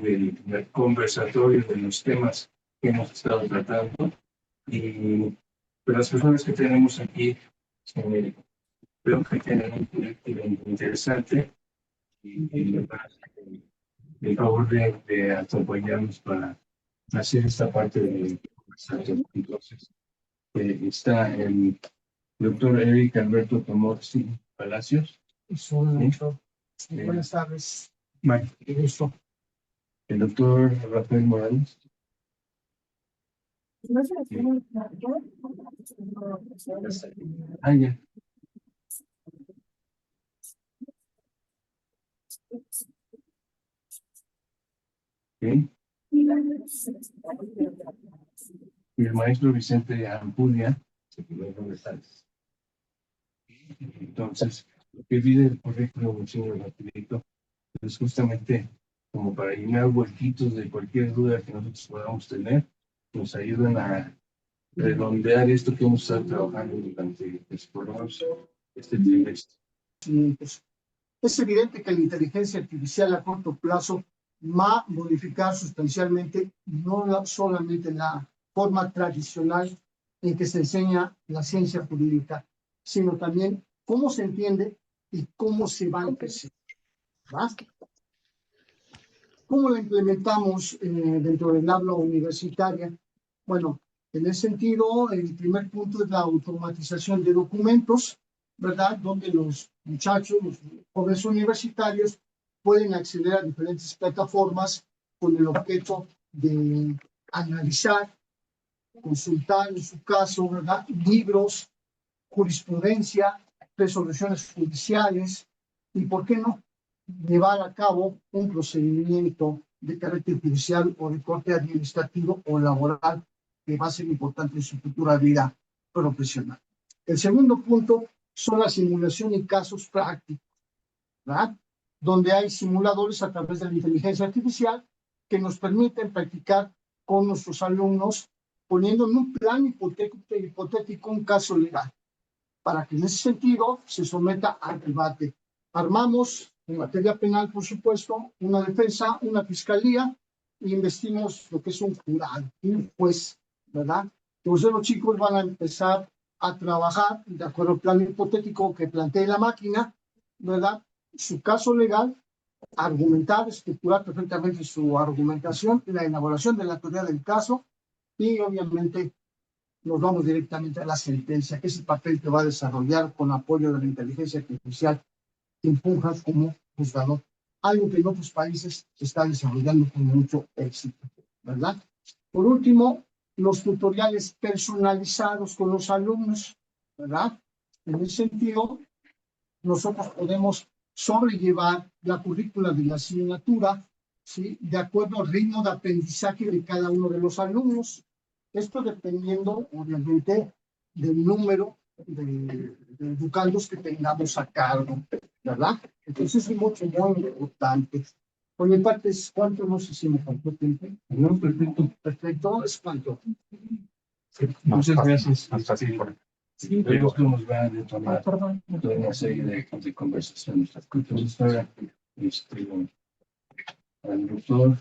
del conversatorio de los temas que hemos estado tratando. Y pues las personas que tenemos aquí creo que tienen un currículum interesante y me parece que el favor de acompañarnos para hacer esta parte del conversatorio. Entonces, está el doctor Eric Alberto Tomorsi Palacios. Buenas tardes. Mike. Qué gusto. El doctor Rafael Morales. Ya. Okay. Y el maestro Vicente Ampudia. Entonces, lo que pide el currículum, señor rapidito, es justamente como para llenar huequitos de cualquier duda que nosotros podamos tener, nos ayudan a redondear esto que hemos estado trabajando durante por lo menos este trimestre. Pues, es evidente que la inteligencia artificial a corto plazo va a modificar sustancialmente no solamente la forma tradicional en que se enseña la ciencia jurídica, sino también cómo se entiende y cómo se va a empezar. ¿Cómo la implementamos dentro del aula universitaria? Bueno, en ese sentido, el primer punto es la automatización de documentos, ¿verdad? Donde los muchachos, los jóvenes universitarios pueden acceder a diferentes plataformas con el objeto de analizar, consultar, en su caso, ¿verdad? Libros, jurisprudencia, resoluciones judiciales y, ¿por qué no?, llevar a cabo un procedimiento de carácter judicial o de corte administrativo o laboral que va a ser importante en su futura vida profesional. El segundo punto son la simulación y casos prácticos, ¿verdad? Donde hay simuladores a través de la inteligencia artificial que nos permiten practicar con nuestros alumnos poniendo en un plan hipotético un caso legal, para que en ese sentido se someta al debate. Armamos, en materia penal, por supuesto, una defensa, una fiscalía, e investimos lo que es un jurado, un juez, ¿verdad? Entonces los chicos van a empezar a trabajar de acuerdo al plan hipotético que plantee la máquina, ¿verdad? Su caso legal, argumentar, estructurar perfectamente su argumentación, la elaboración de la teoría del caso y, obviamente, nos vamos directamente a la sentencia, que es el papel que va a desarrollar con apoyo de la inteligencia artificial que empuja como juzgador, algo que en otros países se está desarrollando con mucho éxito, ¿verdad? Por último, los tutoriales personalizados con los alumnos, ¿verdad? En ese sentido, nosotros podemos sobrellevar la currícula de la asignatura, ¿sí?, de acuerdo al ritmo de aprendizaje de cada uno de los alumnos. Esto dependiendo, obviamente, del número de educandos que tengamos a cargo, ¿verdad? Entonces es mucho, muy importante. Por mi parte, ¿cuánto? No sé si me faltó tiempo. No, perfecto. Perfecto, ¿es cuánto? Muchas gracias. Sí, pero esto nos va a detonar toda una serie de conversaciones. Entonces, ahora, al doctor.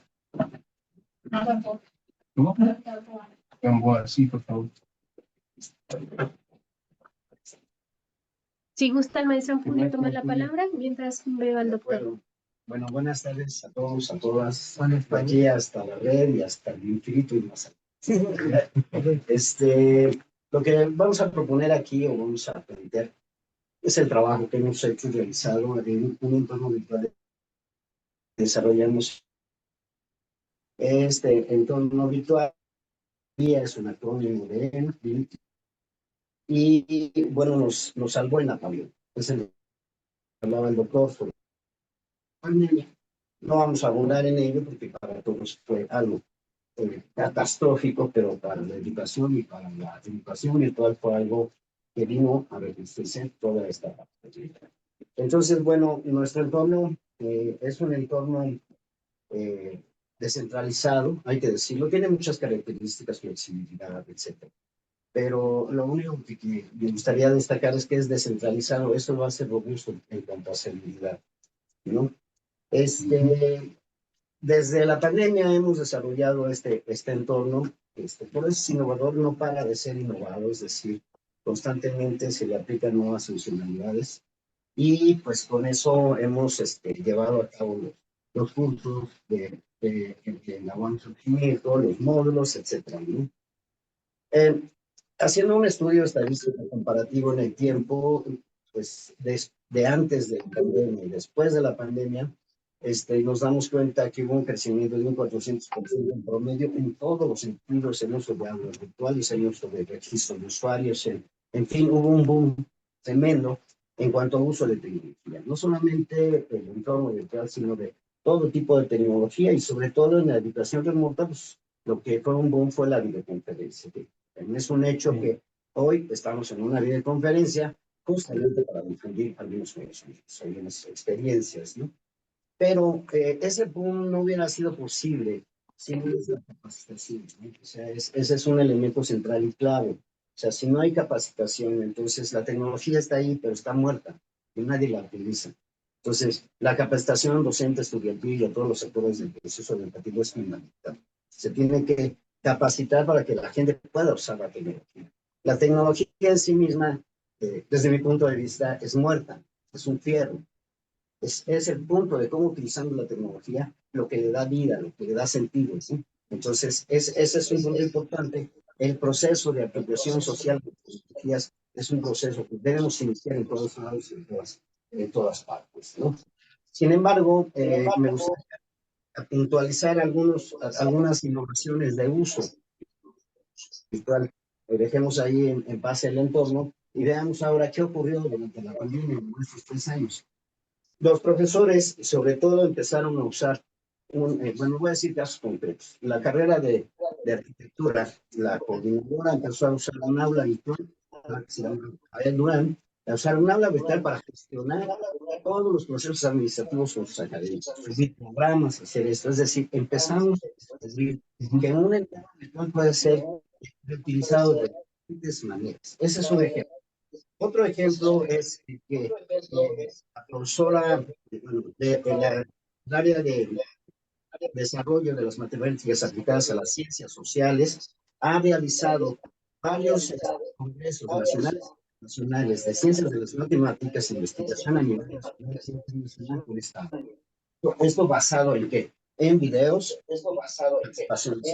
¿Cómo? Gamboa, sí, por favor. Si gusta, el maestro puede tomar la palabra mientras veo al doctor. Bueno, buenas tardes a todos, a todas, aquí hasta la red y hasta el infinito y más allá. Lo que vamos a proponer aquí o vamos a plantear es el trabajo que hemos hecho realizado en un entorno virtual. Desarrollamos este entorno virtual, es un acrónimo de él, y bueno, nos salvó en la pandemia. Entonces, hablaba el doctor sobre la pandemia. No vamos a abundar en ello porque para todos fue algo catastrófico, pero para la educación y para la educación virtual fue algo que vino a rejuvenecer toda esta parte. Entonces, bueno, nuestro entorno es un entorno descentralizado, hay que decirlo, tiene muchas características, flexibilidad, etc. Pero lo único que me gustaría destacar es que es descentralizado, eso lo hace robusto en cuanto a seguridad, ¿no? desde la pandemia hemos desarrollado este entorno, por eso es innovador, no para de ser innovado, es decir, constantemente se le aplican nuevas funcionalidades y pues con eso hemos llevado a cabo los cursos de la buen surgimiento, los módulos, etcétera, ¿no? Haciendo un estudio estadístico comparativo en el tiempo, pues de antes de la pandemia y después de la pandemia, nos damos cuenta que hubo un crecimiento de un 400% en promedio en todos los sentidos, en uso de aulas virtuales, en uso de registro de usuarios, en fin, hubo un boom tremendo en cuanto a uso de tecnología. No solamente el entorno virtual, sino de todo tipo de tecnología y sobre todo en la educación remota, pues lo que fue un boom fue la videoconferencia. Es un hecho que hoy estamos en una videoconferencia justamente para difundir algunos conocimientos, algunas experiencias, ¿no? Pero ese boom no hubiera sido posible sin la capacitación, ¿no? O sea, ese es un elemento central y clave. O sea, si no hay capacitación, entonces la tecnología está ahí, pero está muerta y nadie la utiliza. Entonces, la capacitación docente, estudiantil y a todos los sectores del proceso educativo es fundamental. Se tiene que capacitar para que la gente pueda usar la tecnología. La tecnología en sí misma, desde mi punto de vista, es muerta, es un fierro. Es el punto de cómo utilizando la tecnología lo que le da vida, lo que le da sentido, ¿sí? Entonces, ese es un punto importante. El proceso de apropiación social de tecnologías es un proceso que debemos iniciar en todos lados y en todas partes, ¿no? Sin embargo, me gustaría puntualizar algunas innovaciones de uso virtual. Dejemos ahí en paz el entorno y veamos ahora qué ocurrió durante la pandemia en estos 3 años. Los profesores, sobre todo, empezaron a usar, bueno, voy a decir casos concretos. La carrera de arquitectura, la coordinadora empezó a usar un aula virtual, que se llama Abel Durán, a usar un aula virtual para gestionar todos los procesos administrativos con sus académicos, subir programas, hacer esto. Es decir, empezamos a descubrir que un entorno virtual puede ser utilizado de diferentes maneras. Ese es un ejemplo. Otro ejemplo es que la profesora del área de desarrollo de las matemáticas aplicadas a las ciencias sociales ha realizado varios congresos nacionales de ciencias de las matemáticas e investigación a nivel nacional e internacional por esta. Esto basado en qué? En videos, participaciones.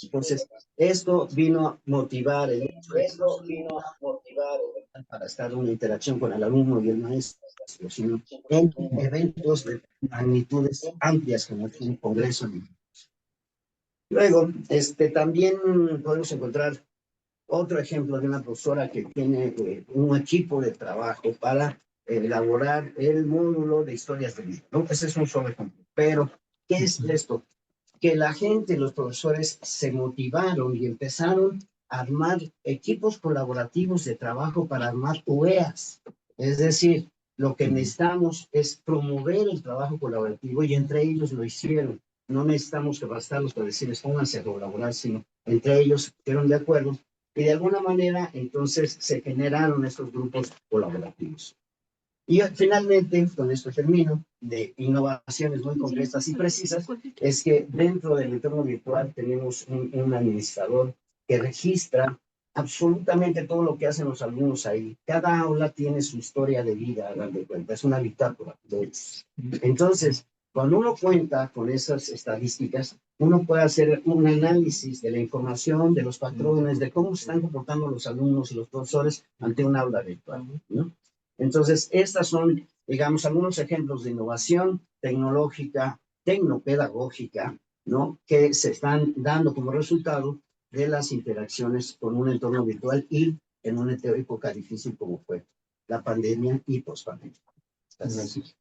Entonces, esto vino a motivar el hecho de para estar en una interacción con el alumno y el maestro, sino en eventos de magnitudes amplias como un congreso. Luego, también podemos encontrar otro ejemplo de una profesora que tiene un equipo de trabajo para elaborar el módulo de historias de vida, ¿no? Ese es un solo ejemplo. Pero, ¿qué es esto? Que la gente, los profesores, se motivaron y empezaron a armar equipos colaborativos de trabajo para armar UEAs. Es decir, lo que necesitamos es promover el trabajo colaborativo y entre ellos lo hicieron. No necesitamos capacitarlos para decirles pónganse a colaborar, sino entre ellos se pusieron de acuerdo y de alguna manera entonces se generaron estos grupos colaborativos. Y finalmente, con esto termino, de innovaciones muy concretas y precisas, es que dentro del entorno virtual tenemos un administrador que registra absolutamente todo lo que hacen los alumnos ahí. Cada aula tiene su historia de vida, a de cuenta, es una bitácora. Entonces, cuando uno cuenta con esas estadísticas, uno puede hacer un análisis de la información, de los patrones, de cómo se están comportando los alumnos y los profesores ante un aula virtual, ¿no? Entonces, estas son, digamos, algunos ejemplos de innovación tecnológica, tecnopedagógica, ¿no? Que se están dando como resultado de las interacciones con un entorno virtual y en una época difícil como fue la pandemia y pospandemia. Gracias.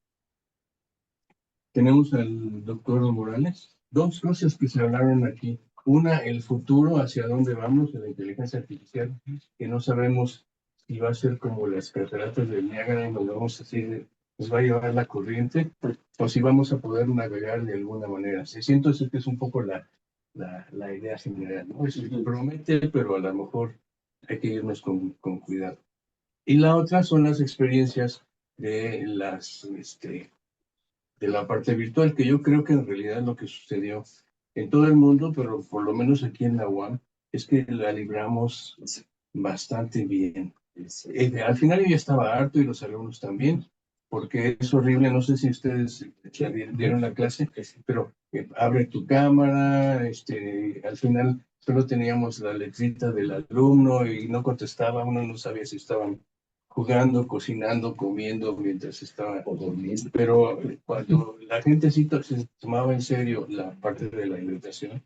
Tenemos al doctor Morales. Dos cosas que se hablaron aquí. Una, el futuro, hacia dónde vamos en la inteligencia artificial, que no sabemos si va a ser como las cataratas del Niágara, y nos vamos a decir, nos va a llevar la corriente, o si vamos a poder navegar de alguna manera. Siento eso que es un poco la idea general, ¿no? Es, promete, pero a lo mejor hay que irnos con cuidado. Y la otra son las experiencias de las de la parte virtual, que yo creo que en realidad lo que sucedió en todo el mundo, pero por lo menos aquí en la UAM, es que la libramos bastante bien. Al final yo ya estaba harto y los alumnos también, porque es horrible, no sé si ustedes dieron la clase, pero abre tu cámara, al final solo teníamos la letrita del alumno y no contestaba, uno no sabía si estaban jugando, cocinando, comiendo mientras estaba durmiendo. Pero cuando la gente sí se tomaba en serio la parte de la invitación,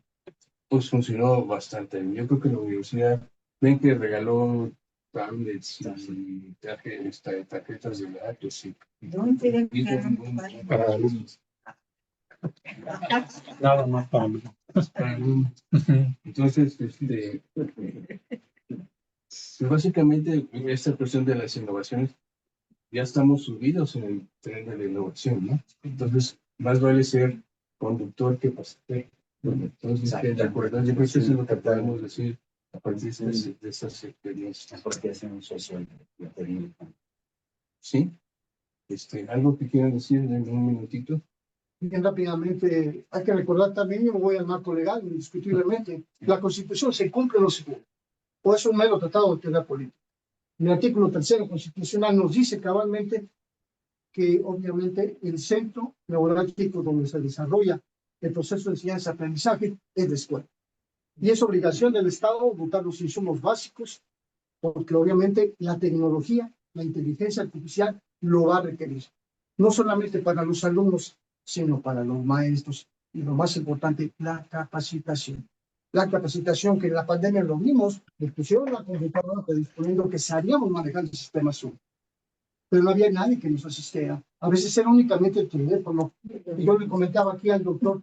pues funcionó bastante bien. Yo creo que la universidad, ven que regaló tablets y tarjetas de datos y para alumnos. Nada más para mí. Para alumnos. Entonces, pues básicamente esta cuestión de las innovaciones, ya estamos subidos en el tren de la innovación, ¿no? Entonces, más vale ser conductor que pasajero. Entonces, de acuerdo, yo creo que eso es lo que podemos decir a partir de estas experiencias. Apropiación social. ¿Sí? ¿Algo que quieran decir en un minutito? Bien rápidamente, hay que recordar también, yo me voy al marco legal, indiscutiblemente, la Constitución se cumple o no se cumple, o es un mero tratado de teoría política. El artículo 3 constitucional nos dice cabalmente que obviamente el centro neurálgico donde se desarrolla el proceso de enseñanza-aprendizaje es la escuela. Y es obligación del Estado dotar los insumos básicos, porque obviamente la tecnología, la inteligencia artificial lo va a requerir. No solamente para los alumnos, sino para los maestros. Y lo más importante, la capacitación. La capacitación que en la pandemia lo vimos, le pusieron la computadora predisponiendo que sabíamos manejar el sistema Zoom, pero no había nadie que nos asistiera. A veces era únicamente el teléfono. Y yo le comentaba aquí al doctor,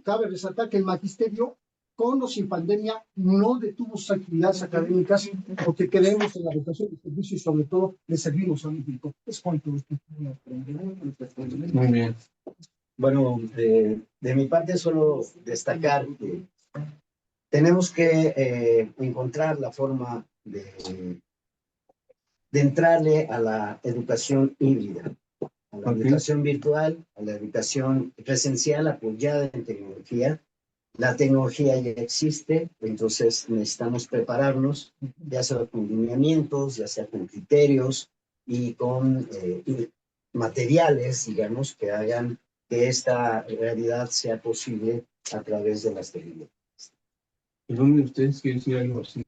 cabe resaltar que el magisterio, con o sin pandemia, no detuvo sus actividades académicas porque creemos en la vocación de servicio y sobre todo le servimos al público. Es cuanto. Muy bien. Bueno, de mi parte solo destacar que tenemos que encontrar la forma de entrarle a la educación híbrida, a la educación virtual, a la educación presencial apoyada en tecnología. La tecnología ya existe, entonces necesitamos prepararnos, ya sea con lineamientos, ya sea con criterios y con materiales, digamos, que hagan que esta realidad sea posible a través de las tecnologías. ¿Alguno de ustedes quiere decir algo así?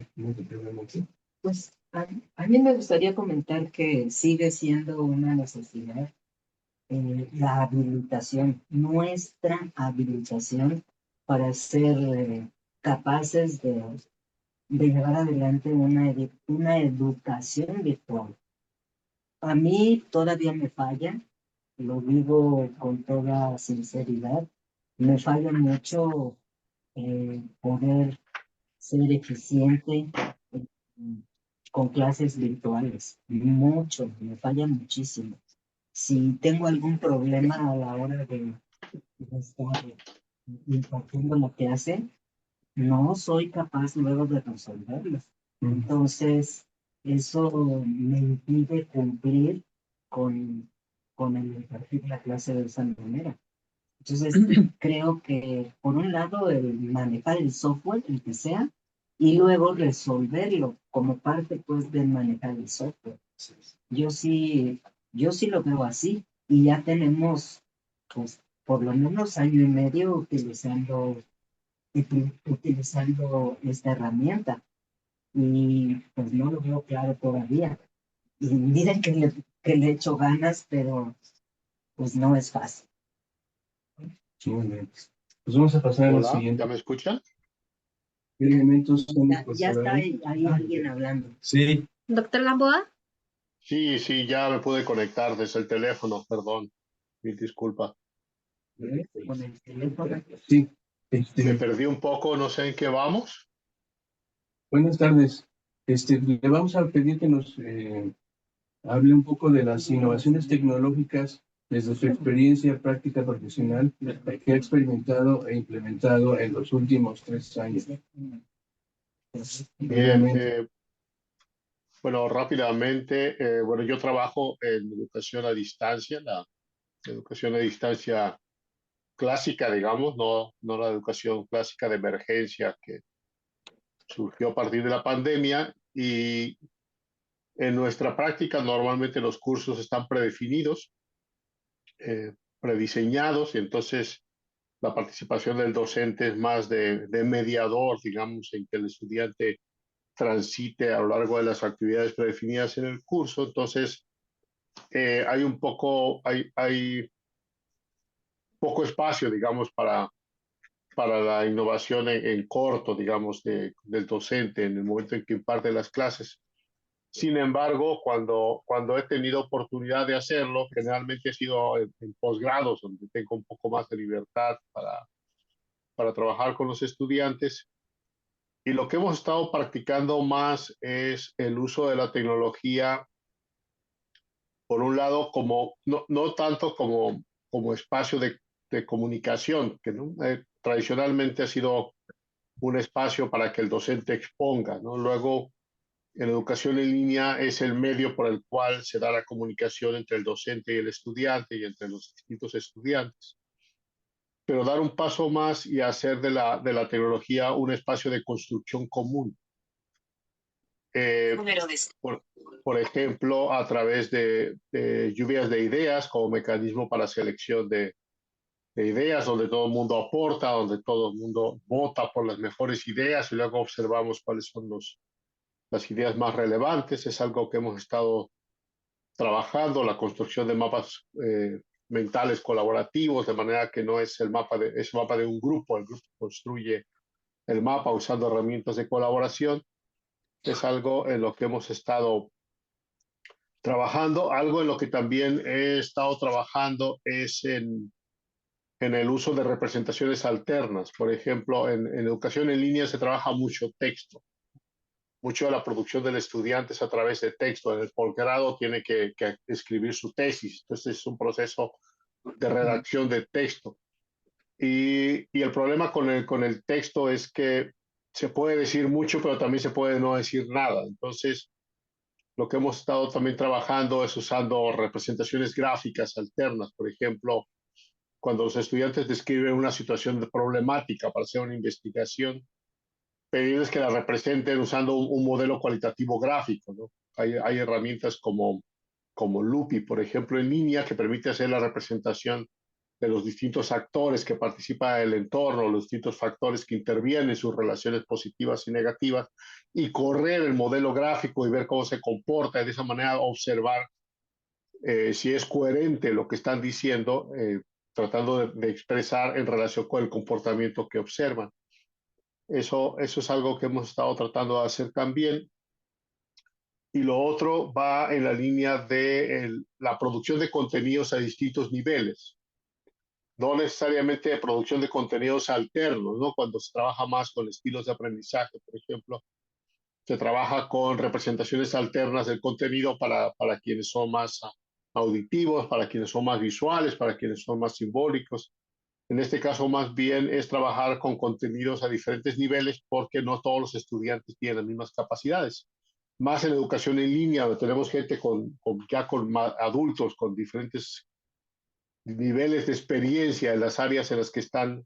Pues a mí me gustaría comentar que sigue siendo una necesidad la habilitación, nuestra habilitación para ser capaces de llevar adelante una educación virtual. A mí todavía me falla, lo digo con toda sinceridad, me falla mucho poder ser eficiente con clases virtuales. Mucho, me falla muchísimo. Si tengo algún problema a la hora de estar impartiendo lo que hace, no soy capaz luego de resolverlo. Entonces, eso me impide cumplir con, con el impartir la clase de esa manera. Entonces, creo que por un lado el manejar el software, el que sea, y luego resolverlo como parte pues de manejar el software. Yo sí, yo sí lo veo así y ya tenemos pues por lo menos año y medio utilizando esta herramienta y pues no lo veo claro todavía. Y miren que le echo ganas, pero pues no es fácil. Sí, muy bien. Pues vamos a pasar al Hola, siguiente. ¿ya me escuchan? ¿Qué elementos son Ya está ahí alguien hablando. Sí. Doctor Gamboa, Sí, sí, ya me pude conectar desde el teléfono, perdón, mil disculpa. Con el teléfono. Sí. Me perdí un poco, no sé en qué vamos. Buenas tardes. Le vamos a pedir que nos hable un poco de las innovaciones tecnológicas desde su experiencia práctica profesional que ha experimentado e implementado en los últimos 3 años. Bien, bueno, rápidamente, bueno, yo trabajo en educación a distancia, la educación a distancia clásica, digamos, no la educación clásica de emergencia que surgió a partir de la pandemia. Y en nuestra práctica normalmente los cursos están predefinidos, prediseñados, y entonces la participación del docente es más de mediador, digamos, en que el estudiante transite a lo largo de las actividades predefinidas en el curso. Entonces, hay poco espacio, digamos, para la innovación en corto, digamos, del docente en el momento en que imparte las clases. Sin embargo, cuando he tenido oportunidad de hacerlo, generalmente ha sido en posgrados, donde tengo un poco más de libertad para trabajar con los estudiantes. Y lo que hemos estado practicando más es el uso de la tecnología, por un lado, no tanto como espacio de comunicación, que ¿no? Tradicionalmente ha sido un espacio para que el docente exponga, ¿no? Luego, en educación en línea es el medio por el cual se da la comunicación entre el docente y el estudiante y entre los distintos estudiantes. Pero dar un paso más y hacer de la tecnología un espacio de construcción común. Por, por ejemplo, a través de lluvias de ideas como mecanismo para selección de ideas, donde todo el mundo aporta, donde todo el mundo vota por las mejores ideas y luego observamos cuáles son las ideas más relevantes. Es algo que hemos estado trabajando, la construcción de mapas mentales colaborativos, de manera que no es el mapa de un grupo, el grupo construye el mapa usando herramientas de colaboración. Es algo en lo que hemos estado trabajando. Algo en lo que también he estado trabajando es en el uso de representaciones alternas. Por ejemplo, en educación en línea se trabaja mucho texto. Mucho de la producción del estudiante es a través de texto. En el posgrado tiene que escribir su tesis. Entonces es un proceso de redacción de texto. Y el problema con el texto es que se puede decir mucho, pero también se puede no decir nada. Entonces, lo que hemos estado también trabajando es usando representaciones gráficas alternas. Por ejemplo, cuando los estudiantes describen una situación problemática para hacer una investigación, pedirles que la representen usando un modelo cualitativo gráfico, ¿no? Hay herramientas como Lupi, por ejemplo, en línea, que permite hacer la representación de los distintos actores que participan en el entorno, los distintos factores que intervienen en sus relaciones positivas y negativas, y correr el modelo gráfico y ver cómo se comporta, y de esa manera observar si es coherente lo que están diciendo, tratando de expresar en relación con el comportamiento que observan. Eso es algo que hemos estado tratando de hacer también. Y lo otro va en la línea de la producción de contenidos a distintos niveles. No necesariamente de producción de contenidos alternos, ¿no? Cuando se trabaja más con estilos de aprendizaje, por ejemplo, se trabaja con representaciones alternas del contenido para quienes son más auditivos, para quienes son más visuales, para quienes son más simbólicos. En este caso, más bien es trabajar con contenidos a diferentes niveles porque no todos los estudiantes tienen las mismas capacidades. Más en educación en línea, donde tenemos gente ya con adultos con diferentes niveles de experiencia en las áreas en las que están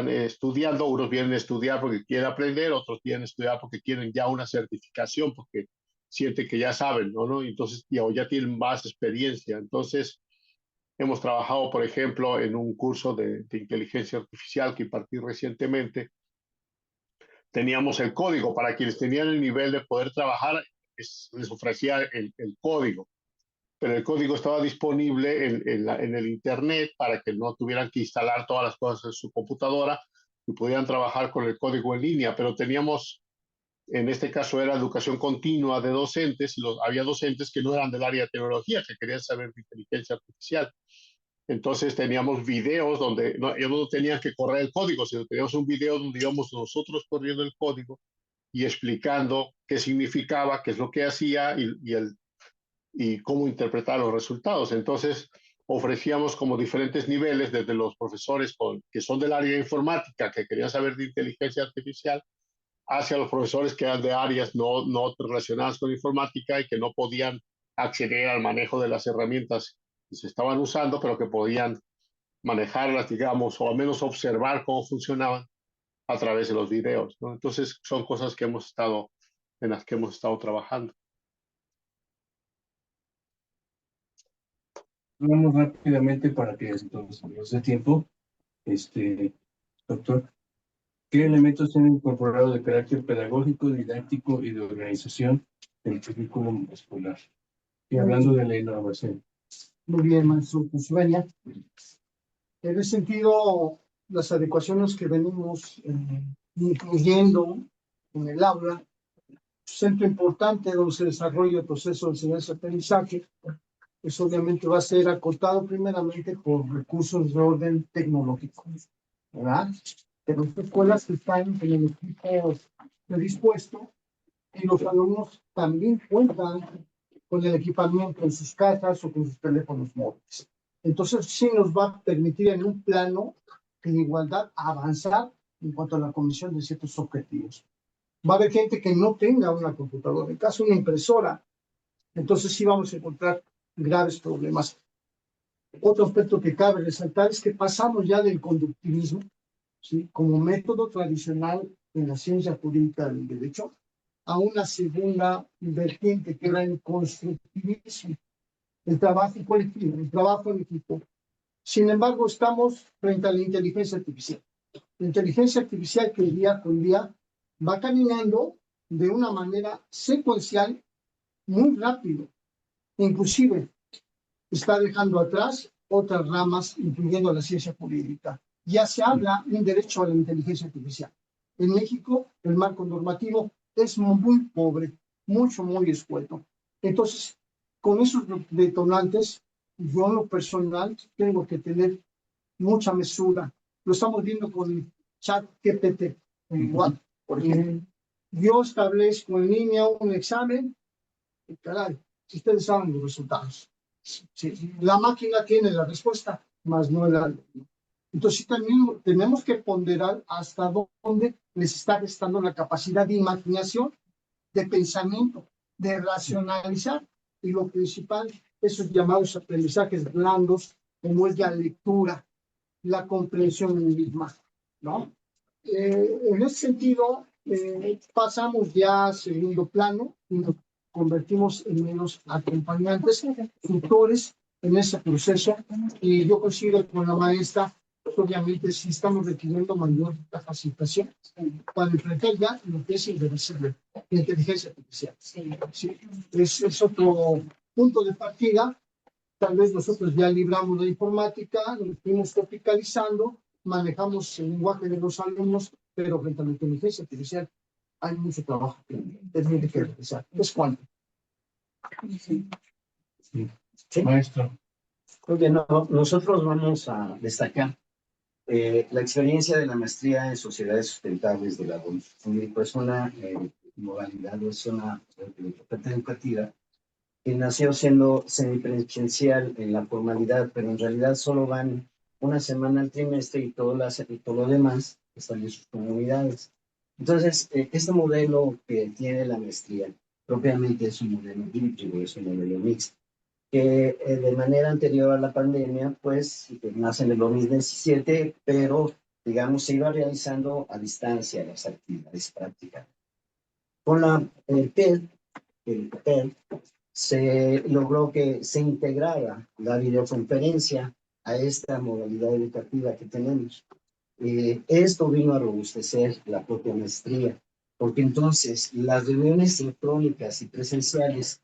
estudiando. Unos vienen a estudiar porque quieren aprender, otros vienen a estudiar porque quieren ya una certificación, porque sienten que ya saben, ¿no? Entonces, ya tienen más experiencia. Entonces, hemos trabajado, por ejemplo, en un curso de inteligencia artificial que impartí recientemente. Teníamos el código. Para quienes tenían el nivel de poder trabajar, les ofrecía el código, pero el código estaba disponible en el Internet para que no tuvieran que instalar todas las cosas en su computadora y pudieran trabajar con el código en línea. Pero teníamos, en este caso era educación continua de docentes, y había docentes que no eran del área de tecnología, que querían saber de inteligencia artificial. Entonces teníamos videos donde ellos no tenían que correr el código, sino teníamos un video donde íbamos nosotros corriendo el código y explicando qué significaba, qué es lo que hacía y cómo interpretar los resultados. Entonces ofrecíamos como diferentes niveles, desde los profesores que son del área de informática, que querían saber de inteligencia artificial, hacia los profesores que eran de áreas no relacionadas con informática y que no podían acceder al manejo de las herramientas se estaban usando, pero que podían manejarlas, digamos, o al menos observar cómo funcionaban a través de los videos, ¿no? Entonces, son cosas que en las que hemos estado trabajando. Vamos rápidamente para que entonces nos dé tiempo. Doctor, ¿qué elementos tienen incorporado de carácter pedagógico, didáctico y de organización del currículum escolar? Y hablando de la innovación. Muy bien, maestro Josué. En ese sentido, las adecuaciones que venimos incluyendo en el aula, centro importante donde se desarrolla el proceso de enseñanza-aprendizaje, pues obviamente va a ser acotado primeramente por recursos de orden tecnológico, ¿verdad? Pero las escuelas están en el equipo predispuesto y los alumnos también cuentan con el equipamiento en sus casas o con sus teléfonos móviles. Entonces, sí nos va a permitir en un plano de igualdad avanzar en cuanto a la comisión de ciertos objetivos. Va a haber gente que no tenga una computadora, en caso una impresora, entonces sí vamos a encontrar graves problemas. Otro aspecto que cabe resaltar es que pasamos ya del conductivismo, ¿sí?, como método tradicional en la ciencia jurídica del derecho, a una segunda vertiente que era el constructivismo, el trabajo colectivo, el trabajo en equipo. Sin embargo, estamos frente a la inteligencia artificial. La inteligencia artificial que día con día va caminando de una manera secuencial muy rápido. Inclusive está dejando atrás otras ramas, incluyendo la ciencia jurídica. Ya se habla de un derecho a la inteligencia artificial. En México, el marco normativo es muy pobre, muy escueto. Entonces, con esos detonantes, yo en lo personal tengo que tener mucha mesura. Lo estamos viendo con el chat GPT. Igual, porque yo establezco en línea un examen y caray, ustedes saben los resultados. Sí, la máquina tiene la respuesta, más no el alumno. Entonces también tenemos que ponderar hasta dónde les está restando la capacidad de imaginación, de pensamiento, de racionalizar, y lo principal, esos llamados aprendizajes blandos, como es la lectura, la comprensión misma, ¿no? En ese sentido, pasamos ya a segundo plano y nos convertimos en menos acompañantes, tutores en ese proceso, y yo considero con la maestra, pues, obviamente sí estamos requiriendo mayor capacitación para enfrentar ya lo que es irreversible, la inteligencia artificial. Sí, es otro punto de partida. Tal vez nosotros ya libramos la informática, nos fuimos tropicalizando, manejamos el lenguaje de los alumnos, pero frente a la inteligencia artificial hay mucho trabajo que tiene que realizar. Es cuánto. Sí. Maestro. Porque nosotros vamos a destacar la experiencia de la maestría en sociedades sustentables de la UNI. Pues una modalidad, es una oferta educativa que nació siendo semipresencial en la formalidad, pero en realidad solo van una semana al trimestre y todo lo demás están en sus comunidades. Entonces, este modelo que tiene la maestría propiamente es un modelo híbrido, es un modelo mixto, que de manera anterior a la pandemia, pues nace en el 2017, pero digamos se iba realizando a distancia las actividades prácticas. Con la PED, se logró que se integrara la videoconferencia a esta modalidad educativa que tenemos. Esto vino a robustecer la propia maestría, porque entonces las reuniones sincrónicas y presenciales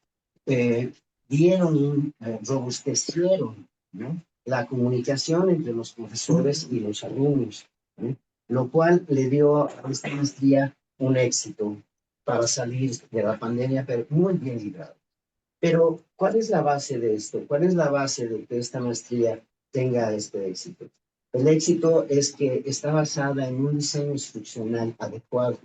robustecieron, ¿no?, la comunicación entre los profesores y los alumnos, ¿no?, lo cual le dio a esta maestría un éxito para salir de la pandemia, pero muy bien librado. Pero, ¿cuál es la base de esto? ¿Cuál es la base de que esta maestría tenga este éxito? El éxito es que está basada en un diseño instruccional adecuado.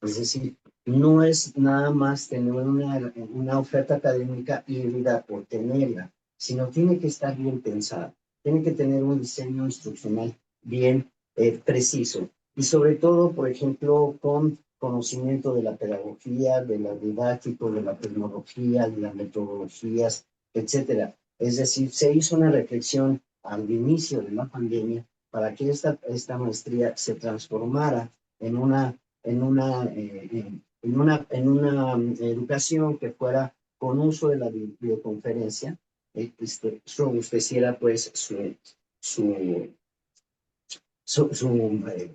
Es decir, no es nada más tener una oferta académica híbrida por tenerla, sino tiene que estar bien pensada. Tiene que tener un diseño instruccional bien preciso. Y sobre todo, por ejemplo, con conocimiento de la pedagogía, de la didáctica, de la tecnología, de las metodologías, etcétera. Es decir, se hizo una reflexión al inicio de la pandemia para que esta maestría se transformara en una educación que fuera con uso de la videoconferencia, hiciera pues su,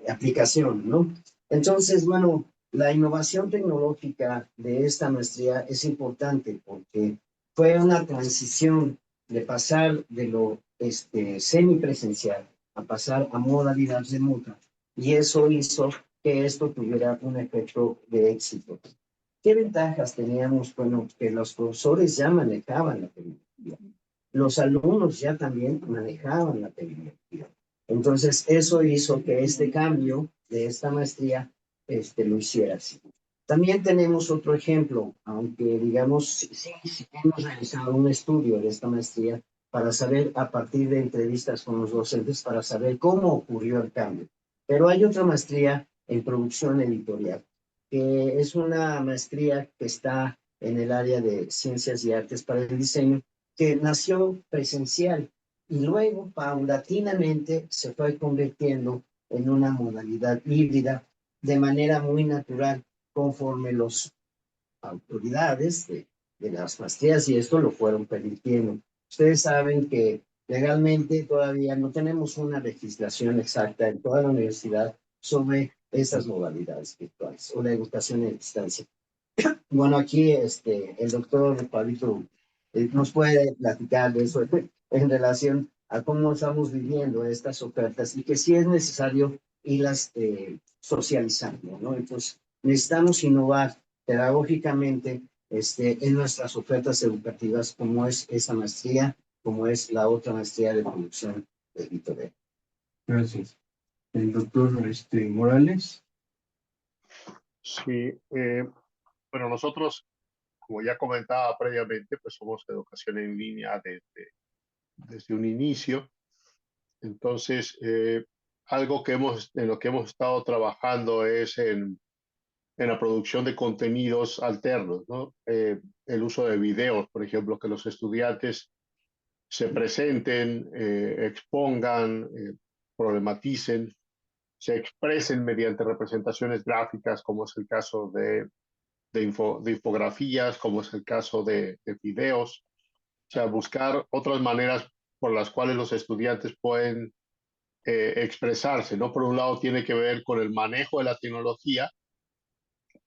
aplicación, ¿no? Entonces, bueno, la innovación tecnológica de esta maestría es importante porque fue una transición de pasar de lo semipresencial a pasar a modalidad remota, y eso hizo que esto tuviera un efecto de éxito. ¿Qué ventajas teníamos? Bueno, que los profesores ya manejaban la tecnología, los alumnos ya también manejaban la tecnología. Entonces, eso hizo que este cambio de esta maestría lo hiciera así. También tenemos otro ejemplo, aunque digamos, sí hemos realizado un estudio de esta maestría para saber, a partir de entrevistas con los docentes, para saber cómo ocurrió el cambio. Pero hay otra maestría en producción editorial, que es una maestría que está en el área de ciencias y artes para el diseño, que nació presencial y luego paulatinamente se fue convirtiendo en una modalidad híbrida de manera muy natural, conforme las autoridades de las maestrías y esto lo fueron permitiendo. Ustedes saben que legalmente todavía no tenemos una legislación exacta en toda la universidad sobre estas modalidades virtuales o la educación a distancia. Bueno, aquí el doctor Pablito nos puede platicar de eso en relación a cómo estamos viviendo estas ofertas y que sí es necesario irlas socializando, ¿no? Entonces, necesitamos innovar pedagógicamente en nuestras ofertas educativas, como es esa maestría, como es la otra maestría de producción editorial. Gracias. El doctor Morales. Sí, bueno, nosotros, como ya comentaba previamente, pues somos educación en línea desde un inicio. Entonces, algo en lo que hemos estado trabajando es en la producción de contenidos alternos, ¿no? El uso de videos, por ejemplo, que los estudiantes se presenten, expongan, problematicen, se expresen mediante representaciones gráficas, como es el caso de infografías, como es el caso de videos. O sea, buscar otras maneras por las cuales los estudiantes pueden expresarse, ¿no? Por un lado tiene que ver con el manejo de la tecnología,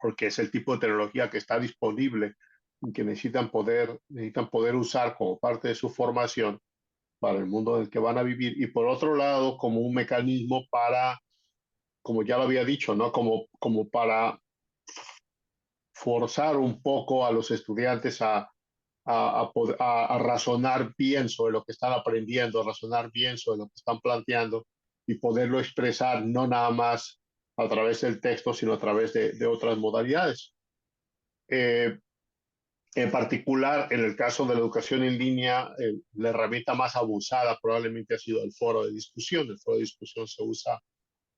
porque es el tipo de tecnología que está disponible y que necesitan poder usar como parte de su formación para el mundo en el que van a vivir. Y por otro lado, como un mecanismo para, como ya lo había dicho, ¿no? Como para forzar un poco a los estudiantes a razonar bien sobre lo que están aprendiendo, a razonar bien sobre lo que están planteando y poderlo expresar no nada más a través del texto, sino a través de otras modalidades. En particular, en el caso de la educación en línea, la herramienta más abusada probablemente ha sido el foro de discusión. El foro de discusión se usa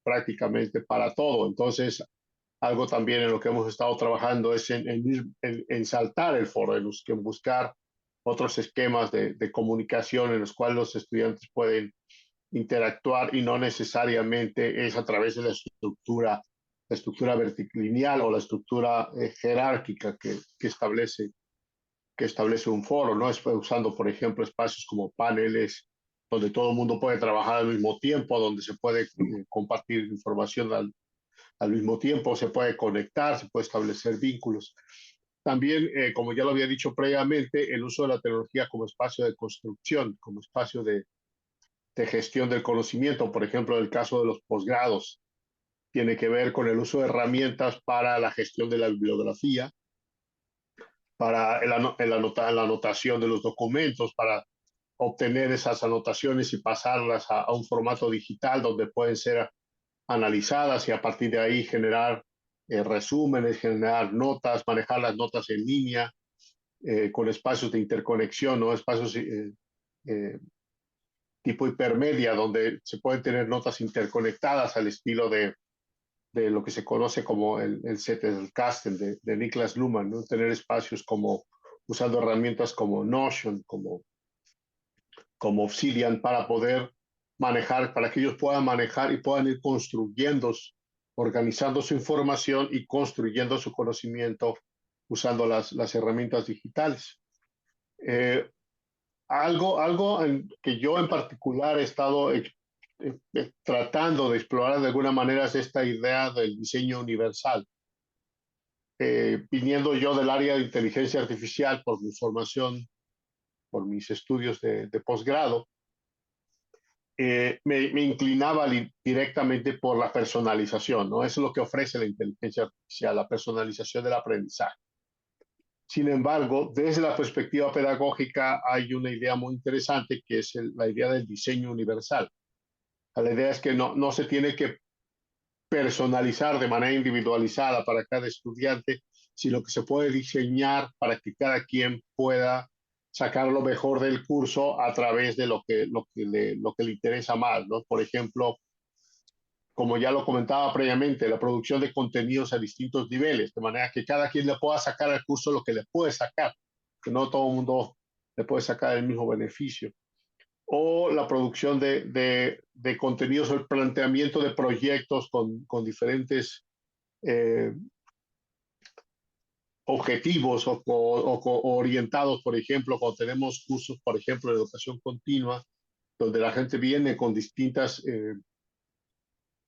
prácticamente para todo. Entonces, algo también en lo que hemos estado trabajando es en saltar el foro, en buscar otros esquemas de comunicación en los cuales los estudiantes pueden interactuar y no necesariamente es a través de la estructura verticilineal o la estructura jerárquica que establece un foro, ¿no? Es usando, por ejemplo, espacios como paneles donde todo el mundo puede trabajar al mismo tiempo, donde se puede compartir información al mismo tiempo, se puede conectar, se puede establecer vínculos. También, como ya lo había dicho previamente, el uso de la tecnología como espacio de construcción, como espacio de gestión del conocimiento, por ejemplo, el caso de los posgrados, tiene que ver con el uso de herramientas para la gestión de la bibliografía, para la anotación de los documentos, para obtener esas anotaciones y pasarlas a un formato digital donde pueden ser analizadas y a partir de ahí generar resúmenes, generar notas, manejar las notas en línea, con espacios de interconexión, ¿no? Espacios tipo hipermedia, donde se pueden tener notas interconectadas al estilo de lo que se conoce como el Zettelkasten de Niklas Luhmann, ¿no? Tener espacios como usando herramientas como Notion, como como Obsidian para poder manejar, para que ellos puedan manejar y puedan ir construyendo, organizando su información y construyendo su conocimiento usando las herramientas digitales. Algo que yo en particular he estado tratando de explorar de alguna manera es esta idea del diseño universal. Viniendo yo del área de inteligencia artificial por mi formación, por mis estudios de posgrado, me inclinaba directamente por la personalización, ¿no? Eso es lo que ofrece la inteligencia artificial, la personalización del aprendizaje. Sin embargo, desde la perspectiva pedagógica hay una idea muy interesante que es la idea del diseño universal. La idea es que no se tiene que personalizar de manera individualizada para cada estudiante, sino que se puede diseñar para que cada quien pueda sacar lo mejor del curso a través de lo que le interesa más, ¿no? Por ejemplo, como ya lo comentaba previamente, la producción de contenidos a distintos niveles, de manera que cada quien le pueda sacar al curso lo que le puede sacar, que no todo el mundo le puede sacar el mismo beneficio. O la producción de contenidos, el planteamiento de proyectos con diferentes objetivos o orientados, por ejemplo, cuando tenemos cursos, por ejemplo, de educación continua, donde la gente viene con distintas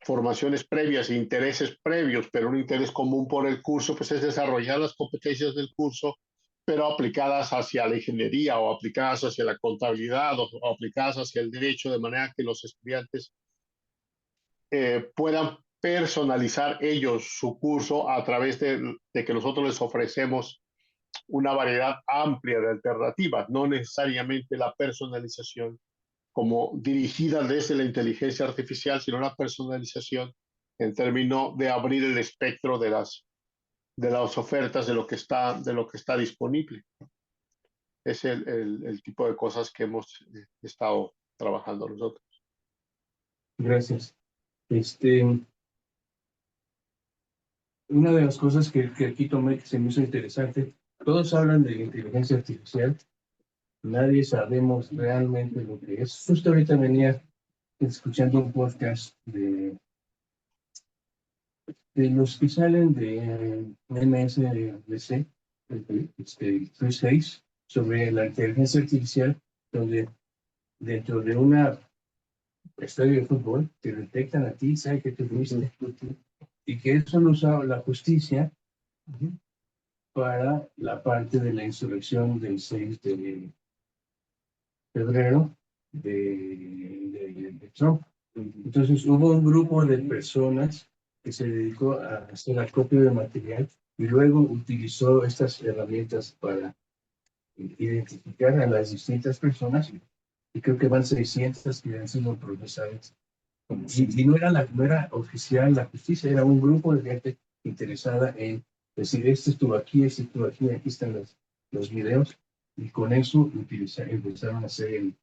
formaciones previas e intereses previos, pero un interés común por el curso, pues es desarrollar las competencias del curso, pero aplicadas hacia la ingeniería o aplicadas hacia la contabilidad o aplicadas hacia el derecho, de manera que los estudiantes puedan personalizar ellos su curso a través de que nosotros les ofrecemos una variedad amplia de alternativas, no necesariamente la personalización como dirigida desde la inteligencia artificial, sino la personalización en términos de abrir el espectro de las ofertas de lo que está disponible. Es el tipo de cosas que hemos estado trabajando nosotros. Gracias. Una de las cosas que aquí tomé que se me hizo interesante, todos hablan de inteligencia artificial, nadie sabemos realmente lo que es. Justo ahorita venía escuchando un podcast de los que salen de MSDC, Chris Hayes, sobre la inteligencia artificial, donde dentro de una estadio de fútbol te detectan a ti, saben que te fuiste, y que eso lo usaba la justicia para la parte de la insurrección del 6 de febrero de Trump. Entonces hubo un grupo de personas que se dedicó a hacer acopio de material y luego utilizó estas herramientas para identificar a las distintas personas, y creo que van 600 que han sido procesadas. Y no era oficial la justicia, era un grupo de gente interesada en decir, este estuvo aquí, aquí están los videos, y con eso empezaron a hacer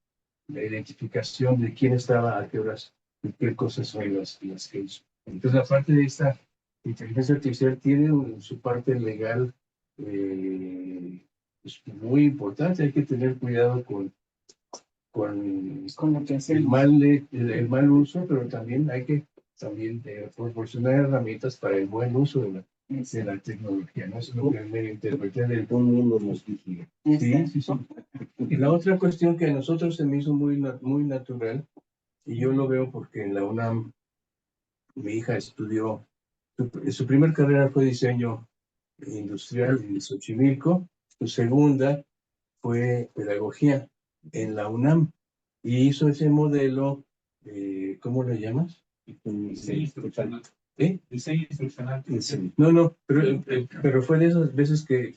la identificación de quién estaba a qué horas y qué cosas son las que hizo. Entonces, la parte de esta inteligencia artificial tiene su parte legal pues, muy importante. Hay que tener cuidado con lo que el mal uso, pero también hay que proporcionar herramientas para el buen uso de la tecnología. ¿No? Eso es lo que me interpreté del Un mundo nos vigila. Sí. Y la otra cuestión que a nosotros se me hizo muy natural, y yo lo veo porque en la UNAM mi hija estudió, su primer carrera fue diseño industrial en Xochimilco, su segunda fue pedagogía en la UNAM, y hizo ese modelo, ¿cómo lo llamas? Diseño instruccional. ¿Eh? Diseño instruccional. No, pero fue de esas veces que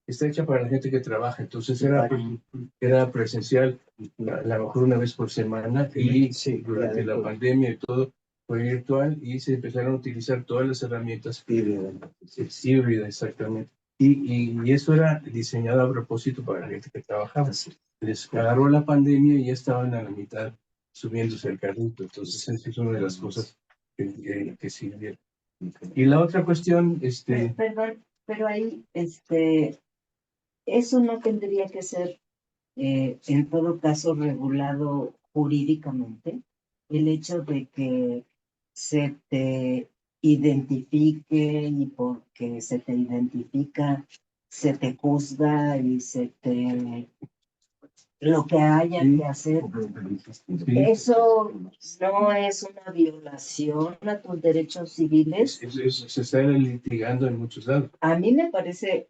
está hecha para la gente que trabaja, entonces era presencial, a lo mejor una vez por semana, y durante la pandemia y todo fue virtual, y se empezaron a utilizar todas las herramientas híbridas, exactamente. Y eso era diseñado a propósito para la gente que trabajaba. Les agarró la pandemia y ya estaban a la mitad subiéndose al carrito, entonces esa es una de las cosas que sirvieron. Y la otra cuestión, Perdón, pero ahí, eso no tendría que ser en todo caso regulado jurídicamente, el hecho de que se te identifique y porque se te identifica, se te juzga y se te lo que haya que hacer. Eso no es una violación a tus derechos civiles. Se está litigando en muchos lados. A mí me parece,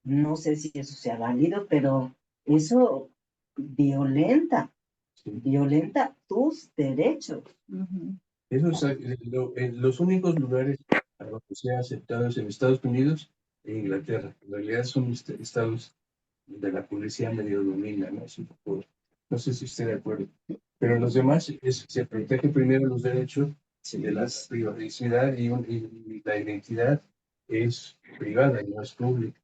no sé si eso sea válido, pero eso violenta tus derechos. Eso es, en los únicos lugares a los que se ha aceptado es en Estados Unidos e Inglaterra. En realidad son estados de la policía medio domina, ¿no? Es un poco, no sé si estoy de acuerdo. Pero en los demás se protege primero los derechos de la privacidad y la identidad es privada y no es pública.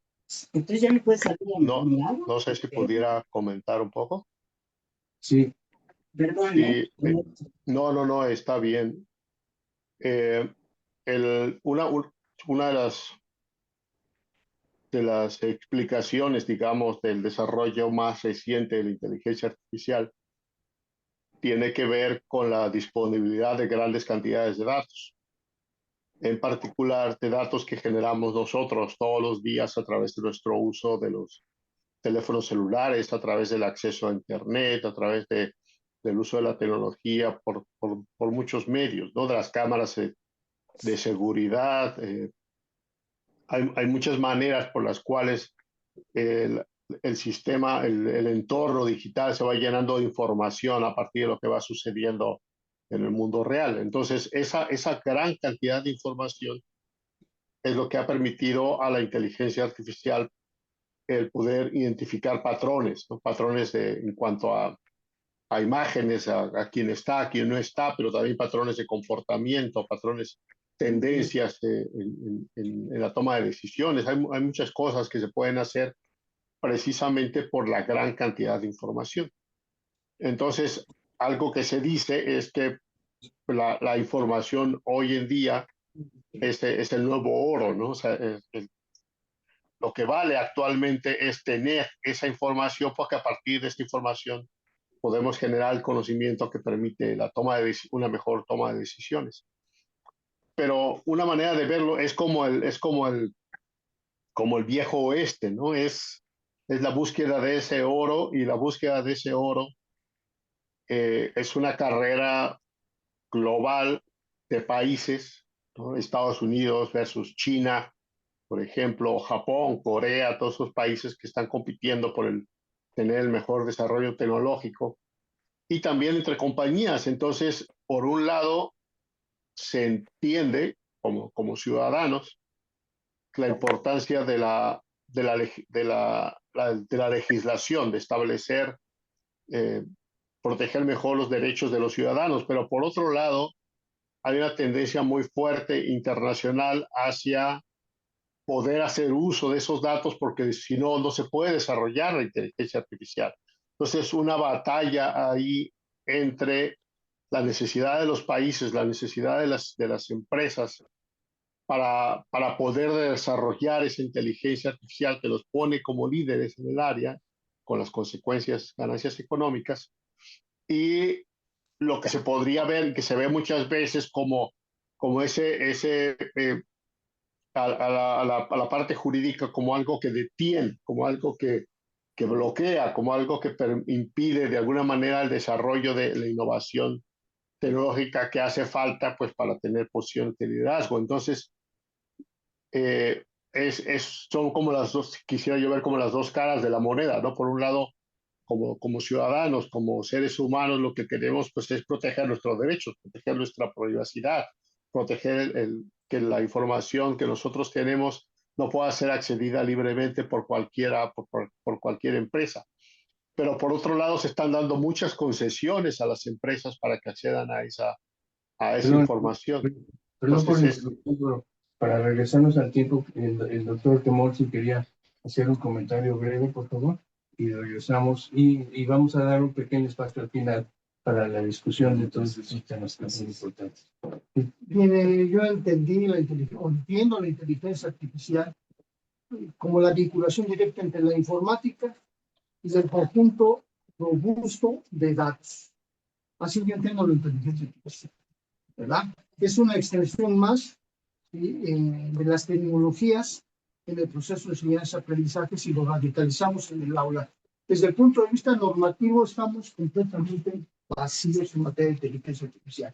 Entonces ya no puedes salir a No, ningún lado. no sé si pudiera comentar un poco. Sí, Perdón, Sí, no, está bien. Una de las explicaciones, digamos, del desarrollo más reciente de la inteligencia artificial tiene que ver con la disponibilidad de grandes cantidades de datos, en particular de datos que generamos nosotros todos los días a través de nuestro uso de los teléfonos celulares, a través del acceso a Internet, a través del uso de la tecnología por muchos medios, ¿no? De las cámaras de seguridad. Hay muchas maneras por las cuales el sistema, el entorno digital se va llenando de información a partir de lo que va sucediendo en el mundo real. Entonces, esa gran cantidad de información es lo que ha permitido a la inteligencia artificial el poder identificar patrones, ¿no? Patrones en cuanto a imágenes, a quién está, a quién no está, pero también patrones de comportamiento, patrones, tendencias en la toma de decisiones. Hay muchas cosas que se pueden hacer precisamente por la gran cantidad de información. Entonces, algo que se dice es que la información hoy en día es el nuevo oro, ¿no? O sea, lo que vale actualmente es tener esa información, porque a partir de esta información podemos generar el conocimiento que permite una mejor toma de decisiones. Pero una manera de verlo es como el viejo oeste, ¿no? Es la búsqueda de ese oro, y la búsqueda de ese oro es una carrera global de países, ¿no? Estados Unidos versus China, por ejemplo, Japón, Corea, todos esos países que están compitiendo por tener el mejor desarrollo tecnológico, y también entre compañías. Entonces, por un lado, se entiende como ciudadanos la importancia de la legislación, de establecer, proteger mejor los derechos de los ciudadanos, pero por otro lado, hay una tendencia muy fuerte internacional hacia poder hacer uso de esos datos, porque si no, no se puede desarrollar la inteligencia artificial. Entonces, una batalla ahí entre la necesidad de los países, la necesidad de las empresas para poder desarrollar esa inteligencia artificial que los pone como líderes en el área, con las consecuencias, ganancias económicas, y lo que se podría ver, que se ve muchas veces como a la parte jurídica, como algo que detiene, como algo que bloquea, como algo que impide de alguna manera el desarrollo de la innovación tecnológica que hace falta, pues, para tener posiciones de liderazgo. Entonces, son como las dos, quisiera yo ver como las dos caras de la moneda, ¿no? Por un lado, como ciudadanos, como seres humanos, lo que queremos, pues, es proteger nuestros derechos, proteger nuestra privacidad, proteger que la información que nosotros tenemos no pueda ser accedida libremente por cualquier empresa. Pero por otro lado, se están dando muchas concesiones a las empresas para que accedan a esa perdón, información. perdón por Entonces, interrumpir, pero para regresarnos al tiempo, el doctor Temolsi quería hacer un comentario breve, por favor, y regresamos y vamos a dar un pequeño espacio al final para la discusión de todos estos temas que son importantes. Bien, yo entendí entiendo la inteligencia artificial como la vinculación directa entre la informática y del conjunto robusto de datos. Así yo entiendo la inteligencia artificial, ¿verdad? Es una extensión más, ¿sí? De las tecnologías en el proceso de enseñanza-aprendizaje si lo radicalizamos en el aula. Desde el punto de vista normativo estamos completamente vacíos en materia de inteligencia artificial.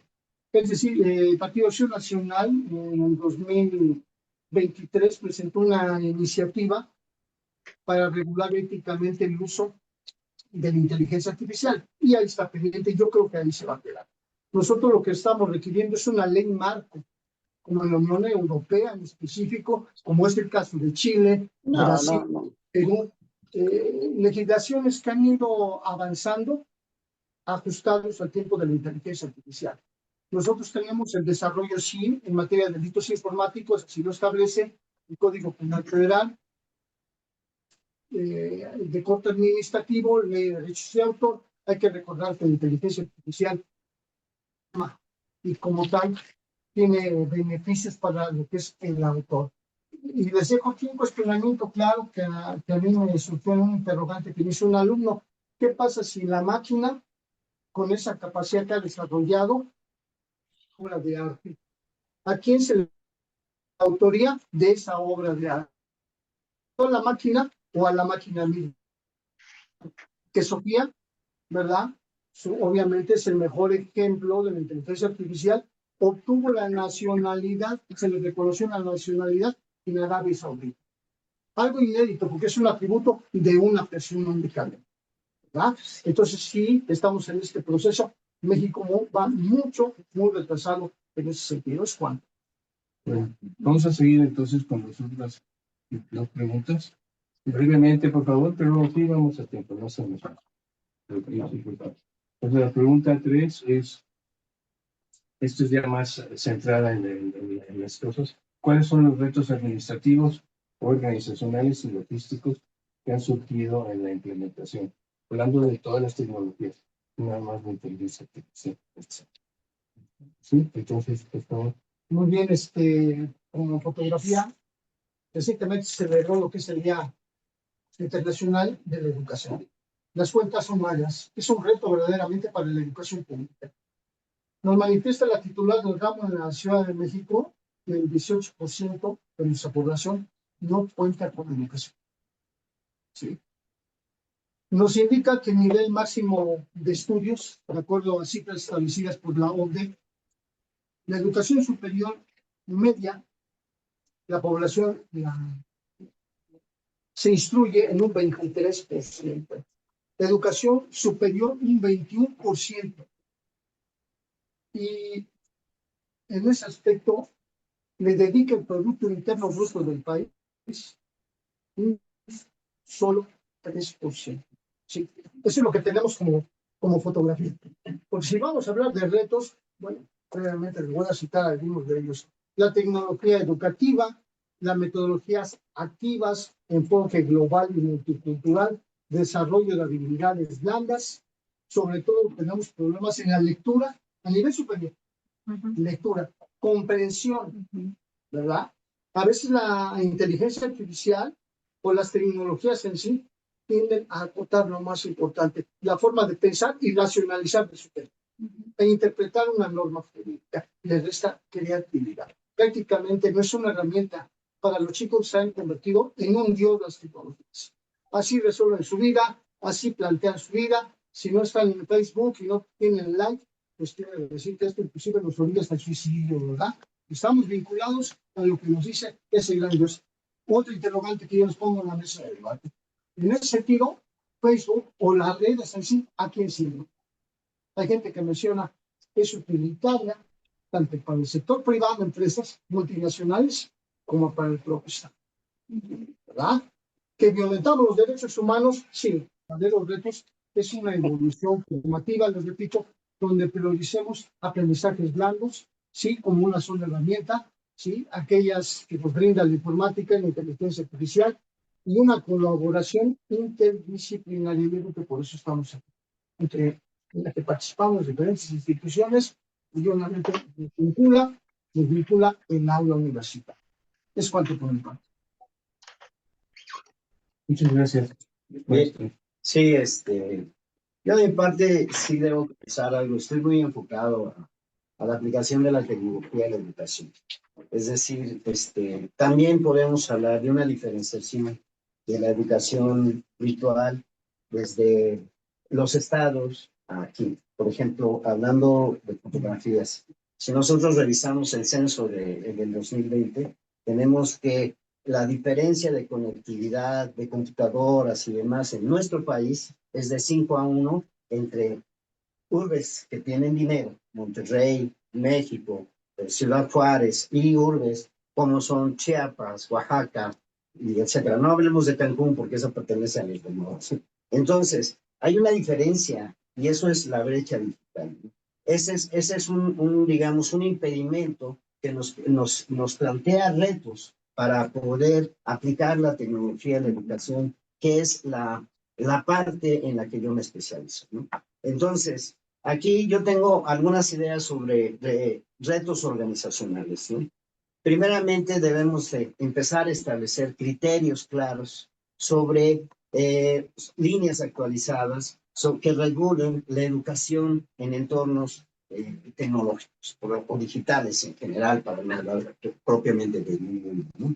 Es decir, el Partido Acción Nacional en el 2023 presentó una iniciativa para regular éticamente el uso de la inteligencia artificial. Y ahí está pendiente, yo creo que ahí se va a quedar. Nosotros lo que estamos requiriendo es una ley marco, como en la Unión Europea en específico, como es el caso de Chile, Brasil, Perú, legislaciones que han ido avanzando ajustados al tiempo de la inteligencia artificial. Nosotros tenemos el desarrollo, sí, en materia de delitos informáticos, si lo establece el Código Penal Federal, de corte administrativo, ley de derechos de autor. Hay que recordar que la inteligencia artificial y como tal tiene beneficios para lo que es el autor. Y les dejo aquí un cuestionamiento claro que a mí me surgió un interrogante que me hizo un alumno. ¿Qué pasa si la máquina, con esa capacidad que ha desarrollado, obra de arte? ¿A quién se le da la autoría de esa obra de arte? ¿A la máquina o a la máquina misma? Que Sofía, ¿verdad? Obviamente es el mejor ejemplo de la inteligencia artificial. Obtuvo la nacionalidad, se le reconoció la nacionalidad en Arabia Saudita. Algo inédito, porque es un atributo de una persona únicamente, ¿verdad? Entonces sí, estamos en este proceso. México va muy retrasado en ese sentido. Es cuanto. Bueno, vamos a seguir entonces con las preguntas. Brevemente, por favor, pero sí vamos a tiempo, no se nos va. Entonces, la pregunta 3 es, esto es ya más centrada en las cosas. ¿Cuáles son los retos administrativos, organizacionales y logísticos que han surgido en la implementación? Hablando de todas las tecnologías, nada más de inteligencia artificial. Sí, entonces, por favor. Muy bien, como fotografía, recientemente se celebró lo que es el Día Internacional de la Educación. Las cuentas son malas. Es un reto verdaderamente para la educación pública. Nos manifiesta la titular del ramo en la Ciudad de México que el 18% de nuestra población no cuenta con educación. ¿Sí? Nos indica que el nivel máximo de estudios, de acuerdo a cifras establecidas por la OCDE, la educación superior media, la población se instruye en un 23%. La educación superior un 21%. Y en ese aspecto le dedica el Producto Interno Bruto del país un solo 3%. ¿Sí? Eso es lo que tenemos como fotografía. Porque si vamos a hablar de retos, bueno, realmente les voy a citar algunos de ellos. La tecnología educativa, las metodologías activas, enfoque global y multicultural, desarrollo de habilidades blandas. Sobre todo tenemos problemas en la lectura a nivel superior. Lectura, comprensión, ¿verdad? A veces la inteligencia artificial o las tecnologías en sí tienden a acotar lo más importante, la forma de pensar y racionalizar de su tema, e interpretar una norma jurídica. Les resta creatividad. Prácticamente no es una herramienta para los chicos que se han convertido en un dios de las tecnologías. Así resuelven su vida, así plantean su vida. Si no están en Facebook y no tienen like, pues quiere decir que esto inclusive nos orilla hasta el suicidio, ¿verdad? Estamos vinculados a lo que nos dice ese gran Dios. Otro interrogante que yo les pongo en la mesa de debate. En ese sentido, Facebook o las redes en sí, ¿a quién sirven? Hay gente que menciona que es utilitaria tanto para el sector privado, empresas multinacionales, como para el propio Estado. ¿Verdad? Que violentamos los derechos humanos, sí. De los retos es una evolución formativa, les repito, donde prioricemos aprendizajes blandos, sí, como una sola herramienta, sí, aquellas que nos brinda la informática y la inteligencia artificial, y una colaboración interdisciplinaria. Yo creo que por eso estamos aquí, en la que participamos diferentes instituciones, y obviamente nos vincula el aula universitaria. Es cuanto por mi parte. Muchas gracias, maestro. Sí, yo de mi parte sí debo pensar algo. Estoy muy enfocado a la aplicación de la tecnología en la educación. Es decir, también podemos hablar de una diferenciación de la educación virtual desde los estados a aquí. Por ejemplo, hablando de fotografías, si nosotros revisamos el censo del 2020, tenemos que la diferencia de conectividad, de computadoras y demás en nuestro país es de 5-1 entre urbes que tienen dinero, Monterrey, México, Ciudad Juárez y urbes como son Chiapas, Oaxaca, y etcétera. No hablemos de Cancún porque eso pertenece a los demás. Entonces, hay una diferencia y eso es la brecha digital. Ese es digamos, un impedimento que nos plantea retos para poder aplicar la tecnología en la educación, que es la parte en la que yo me especializo, ¿no? Entonces, aquí yo tengo algunas ideas sobre retos organizacionales, ¿sí? Primeramente, debemos empezar a establecer criterios claros sobre líneas actualizadas que regulen la educación en entornos tecnológicos o digitales en general, para hablar propiamente de mundo, ¿no?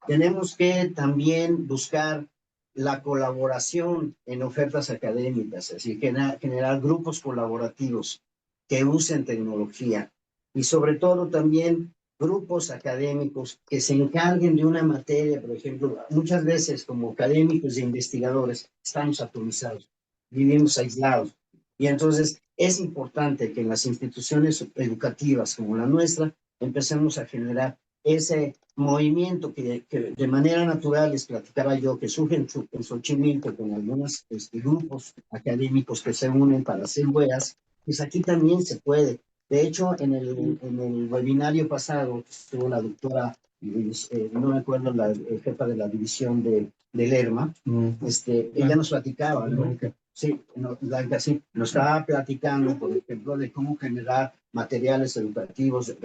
Tenemos que también buscar la colaboración en ofertas académicas, es decir, generar grupos colaborativos que usen tecnología y sobre todo también grupos académicos que se encarguen de una materia. Por ejemplo, muchas veces como académicos e investigadores estamos atomizados, vivimos aislados y entonces es importante que en las instituciones educativas como la nuestra empecemos a generar ese movimiento que de manera natural les platicaba yo, que surge en Xochimilco con algunos grupos académicos que se unen para hacer huellas, pues aquí también se puede. De hecho, en el webinario pasado estuvo la doctora, no me acuerdo, la jefa de la división de Lerma, ella nos platicaba, ¿no? Sí, Blanca, sí, nos estaba platicando, por ejemplo, de cómo generar materiales educativos,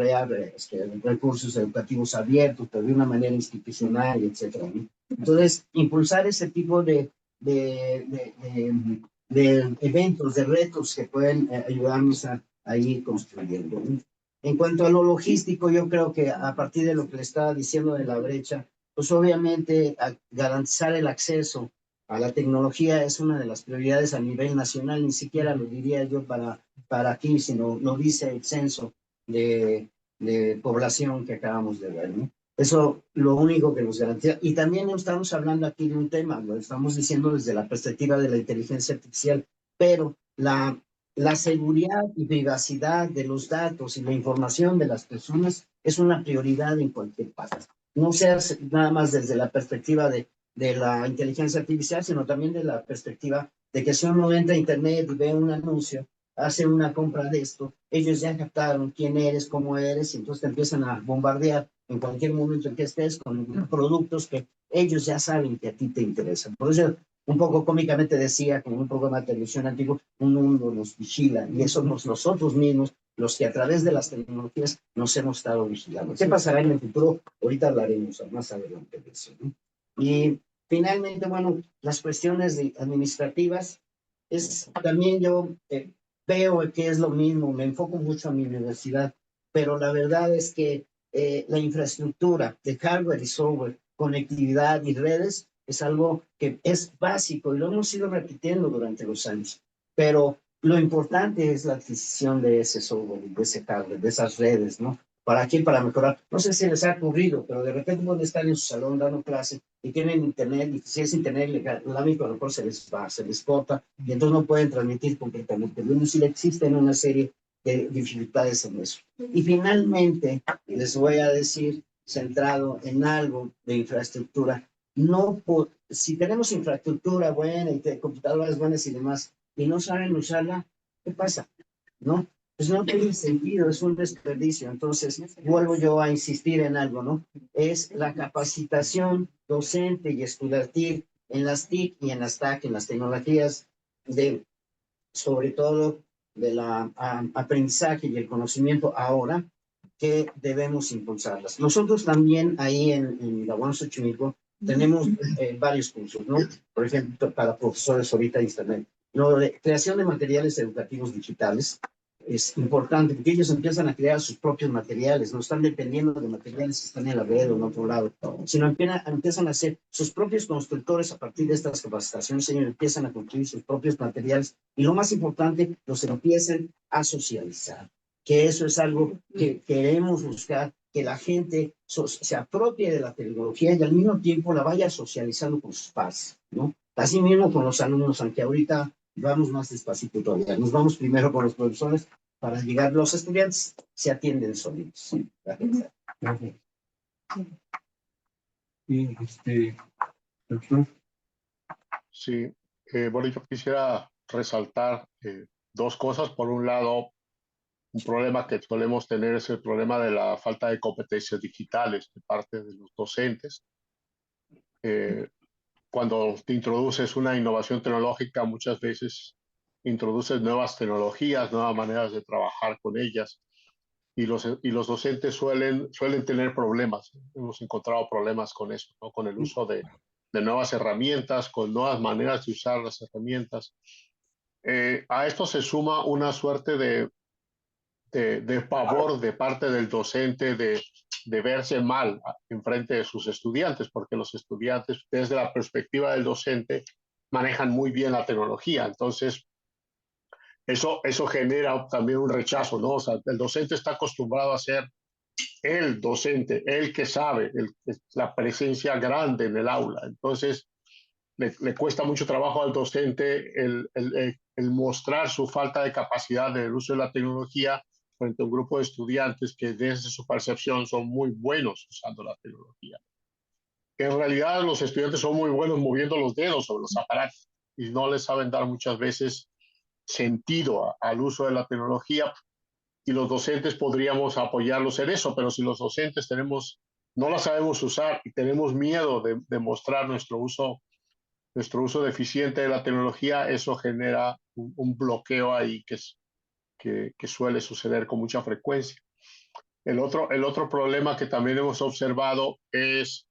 recursos educativos abiertos, pero de una manera institucional, etcétera, ¿no? Entonces, impulsar ese tipo de eventos, de retos que pueden ayudarnos a ir construyendo, ¿no? En cuanto a lo logístico, yo creo que a partir de lo que le estaba diciendo de la brecha, pues obviamente garantizar el acceso a la tecnología es una de las prioridades a nivel nacional, ni siquiera lo diría yo para aquí, sino lo dice el censo de población que acabamos de ver, ¿no? Eso lo único que nos garantiza. Y también estamos hablando aquí de un tema, lo estamos diciendo desde la perspectiva de la inteligencia artificial, pero la seguridad y privacidad de los datos y la información de las personas es una prioridad en cualquier parte. No sea nada más desde la perspectiva de la inteligencia artificial, sino también de la perspectiva de que si uno entra a internet y ve un anuncio, hace una compra de esto, ellos ya captaron quién eres, cómo eres, y entonces te empiezan a bombardear en cualquier momento en que estés con productos que ellos ya saben que a ti te interesan. Por eso, un poco cómicamente decía, como un programa de televisión antiguo, un mundo nos vigila, y eso somos nosotros mismos los que a través de las tecnologías nos hemos estado vigilando. ¿Qué pasará en el futuro? Ahorita hablaremos más adelante de eso, ¿no? Y finalmente, bueno, las cuestiones administrativas, también yo veo que es lo mismo, me enfoco mucho a mi universidad, pero la verdad es que la infraestructura de hardware y software, conectividad y redes es algo que es básico y lo hemos ido repitiendo durante los años, pero lo importante es la adquisición de ese software, de ese hardware, de esas redes, ¿no? ¿Para qué? Para mejorar. No sé si les ha ocurrido, pero de repente pueden estar en su salón dando clase y tienen internet, y si es internet inalámbrico, a lo mejor se les corta, y entonces no pueden transmitir completamente. Es decir, existen una serie de dificultades en eso. Y finalmente, les voy a decir, centrado en algo de infraestructura, si tenemos infraestructura buena y computadoras buenas y demás, y no saben usarla, ¿qué pasa? ¿No? Pues no tiene sentido, es un desperdicio. Entonces, vuelvo yo a insistir en algo, ¿no? Es la capacitación docente y estudiantil en las TIC y en las TAC, en las tecnologías sobre todo del aprendizaje y el conocimiento ahora, que debemos impulsarlas. Nosotros también ahí en la UAM Xochimilco tenemos varios cursos, ¿no? Por ejemplo, para profesores ahorita de Internet. Lo de creación de materiales educativos digitales es importante porque ellos empiezan a crear sus propios materiales, no están dependiendo de materiales que están en la red o en otro lado, sino empiezan a hacer sus propios constructores a partir de estas capacitaciones, ellos empiezan a construir sus propios materiales y lo más importante, los empiezan a socializar, que eso es algo que queremos buscar, que la gente se apropie de la tecnología y al mismo tiempo la vaya socializando con sus pares, ¿no? Así mismo con los alumnos, aunque ahorita vamos más despacito todavía. Nos vamos primero con los profesores para llegar. Los estudiantes se atienden solitos. Gracias. Gracias. Y doctor. Sí, bueno, yo quisiera resaltar dos cosas. Por un lado, un problema que solemos tener es el problema de la falta de competencias digitales de parte de los docentes. Cuando te introduces una innovación tecnológica, muchas veces introduces nuevas tecnologías, nuevas maneras de trabajar con ellas, y los docentes suelen tener problemas. Hemos encontrado problemas con eso, ¿no? Con el uso de nuevas herramientas, con nuevas maneras de usar las herramientas. A esto se suma una suerte de pavor de parte del docente de verse mal en frente de sus estudiantes, porque los estudiantes, desde la perspectiva del docente, manejan muy bien la tecnología. Entonces, eso genera también un rechazo, ¿no? O sea, el docente está acostumbrado a ser el docente, el que sabe, la presencia grande en el aula. Entonces, le cuesta mucho trabajo al docente el mostrar su falta de capacidad del uso de la tecnología frente a un grupo de estudiantes que desde su percepción son muy buenos usando la tecnología. En realidad los estudiantes son muy buenos moviendo los dedos sobre los aparatos y no les saben dar muchas veces sentido al uso de la tecnología, y los docentes podríamos apoyarlos en eso, pero si los docentes no la sabemos usar y tenemos miedo de mostrar nuestro uso deficiente de la tecnología, eso genera un bloqueo ahí que suele suceder con mucha frecuencia. El otro problema que también hemos observado es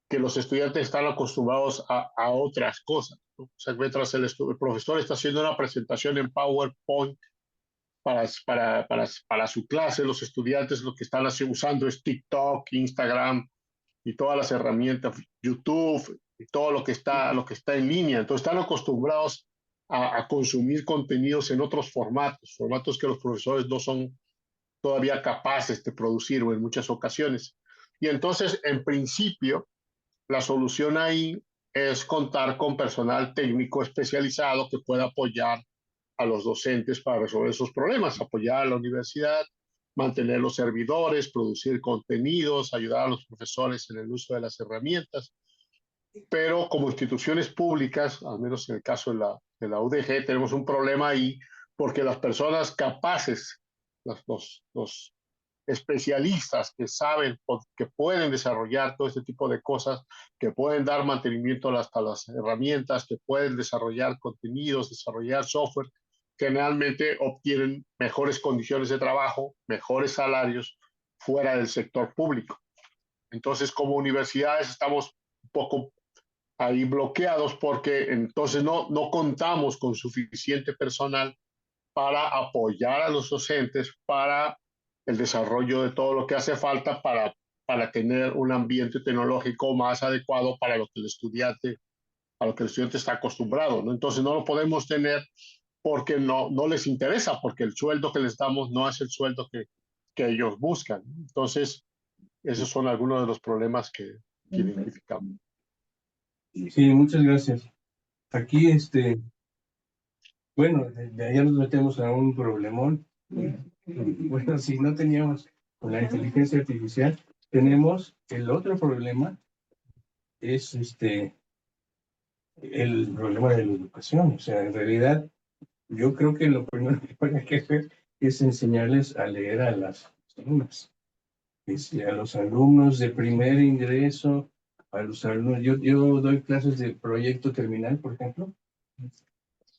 que los estudiantes están acostumbrados a otras cosas, ¿no? O sea, mientras el profesor está haciendo una presentación en PowerPoint para su clase, los estudiantes lo que están usando es TikTok, Instagram y todas las herramientas, YouTube y todo lo que está en línea. Entonces están acostumbrados a consumir contenidos en otros formatos que los profesores no son todavía capaces de producir o en muchas ocasiones. Y entonces, en principio, la solución ahí es contar con personal técnico especializado que pueda apoyar a los docentes para resolver esos problemas, apoyar a la universidad, mantener los servidores, producir contenidos, ayudar a los profesores en el uso de las herramientas. Pero como instituciones públicas, al menos en el caso de la UDG, tenemos un problema ahí porque las personas capaces, los especialistas que saben, que pueden desarrollar todo este tipo de cosas, que pueden dar mantenimiento hasta las herramientas, que pueden desarrollar contenidos, desarrollar software, generalmente obtienen mejores condiciones de trabajo, mejores salarios fuera del sector público. Entonces, como universidades estamos un poco ahí bloqueados porque entonces no contamos con suficiente personal para apoyar a los docentes para el desarrollo de todo lo que hace falta para tener un ambiente tecnológico más adecuado para lo que el estudiante está acostumbrado, ¿no? Entonces no lo podemos tener porque no les interesa, porque el sueldo que les damos no es el sueldo que ellos buscan. Entonces, esos son algunos de los problemas que identificamos. Sí, muchas gracias. Aquí, bueno, de allá nos metemos a un problemón. Bueno, si no teníamos con la inteligencia artificial, tenemos el otro problema, es el problema de la educación. O sea, en realidad, yo creo que lo primero que hay que hacer es enseñarles a leer a las personas, a los alumnos de primer ingreso, a los alumnos. Yo doy clases de proyecto terminal, por ejemplo,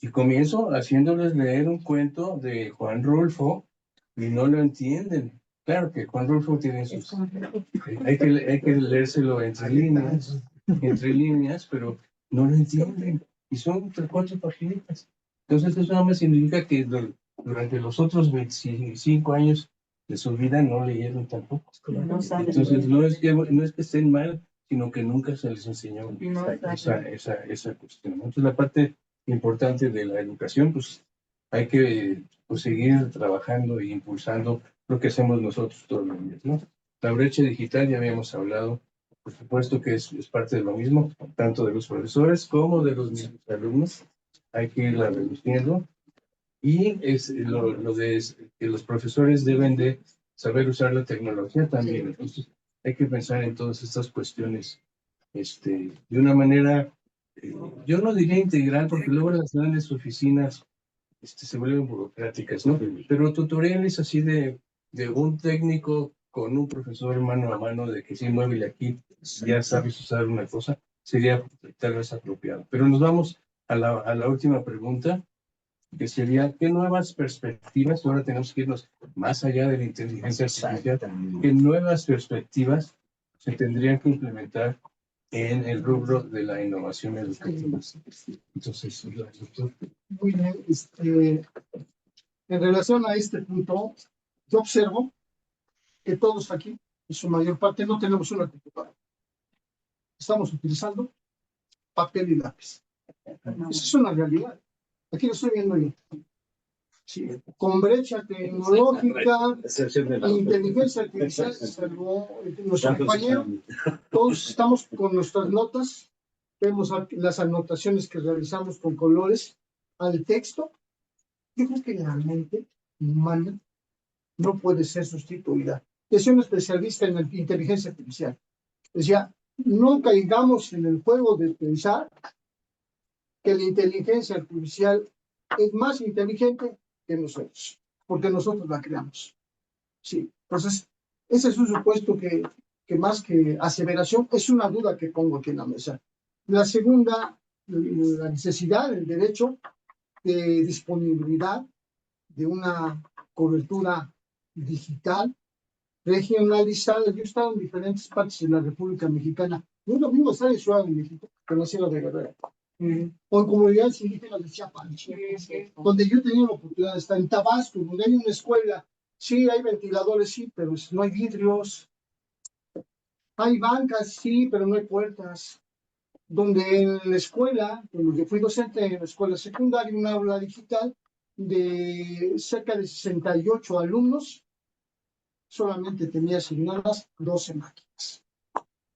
y comienzo haciéndoles leer un cuento de Juan Rulfo y no lo entienden. Claro que Juan Rulfo tiene sus... hay que leérselo entre líneas, pero no lo entienden. Y son 3-4 páginas. Entonces eso nada más significa que durante los otros 25 años de su vida no leyeron tampoco. No saben Entonces leer. no es que estén mal, sino que nunca se les enseñó No esa cuestión, ¿no? Entonces la parte importante de la educación, pues hay que pues, seguir trabajando e impulsando lo que hacemos nosotros todos los días, ¿no? La brecha digital ya habíamos hablado, por supuesto que es parte de lo mismo, tanto de los profesores como de los mismos alumnos. Hay que irla reduciendo. Y es lo de que los profesores deben de saber usar la tecnología también. Entonces, hay que pensar en todas estas cuestiones de una manera, yo no diría integral, porque luego las grandes oficinas se vuelven burocráticas, ¿no? Pero tutoriales así de un técnico con un profesor mano a mano, de que sí, muévele aquí, ya sabes usar una cosa, sería tal vez apropiado. Pero nos vamos a la última pregunta, que sería, ¿qué nuevas perspectivas? Ahora tenemos que irnos más allá de la inteligencia artificial. ¿Qué nuevas perspectivas se tendrían que implementar en el rubro de la innovación educativa? Entonces, doctor. Muy bien, en relación a este punto, yo observo que todos aquí, en su mayor parte, no tenemos una computadora. Estamos utilizando papel y lápiz. Esa es una realidad. Aquí lo estoy viendo yo. Sí, con brecha tecnológica, inteligencia artificial, salvo nuestro compañero, todos estamos con nuestras notas, vemos las anotaciones que realizamos con colores al texto. Yo creo que la mente humana no puede ser sustituida. Decía un especialista en inteligencia artificial. Decía, no caigamos en el juego de pensar que la inteligencia artificial es más inteligente que nosotros, porque nosotros la creamos. Sí, entonces, ese es un supuesto que más que aseveración, es una duda que pongo aquí en la mesa. La segunda, la necesidad, el derecho de disponibilidad de una cobertura digital regionalizada. Yo he estado en diferentes partes de la República Mexicana. No es lo mismo estar en Ciudad de México que en la Sierra de Guerrero. O en comunidades indígenas de Chiapas, donde yo he tenido la oportunidad de estar en Tabasco, donde hay una escuela. Sí, hay ventiladores, sí, pero no hay vidrios. Hay bancas, sí, pero no hay puertas. Donde en la escuela, donde yo fui docente en la escuela secundaria, una aula digital de cerca de 68 alumnos, solamente tenía asignadas 12 máquinas.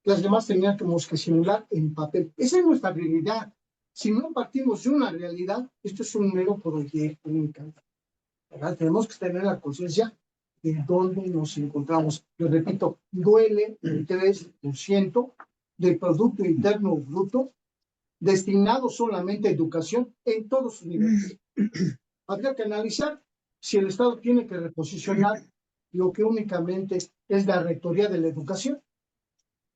Las demás teníamos que simular en papel. Esa es nuestra realidad. Si no partimos de una realidad, esto es un mero proyecto único. Tenemos que tener la conciencia de dónde nos encontramos. Yo repito, duele el 3% del Producto Interno Bruto destinado solamente a educación en todos sus niveles. Habría que analizar si el Estado tiene que reposicionar lo que únicamente es la Rectoría de la Educación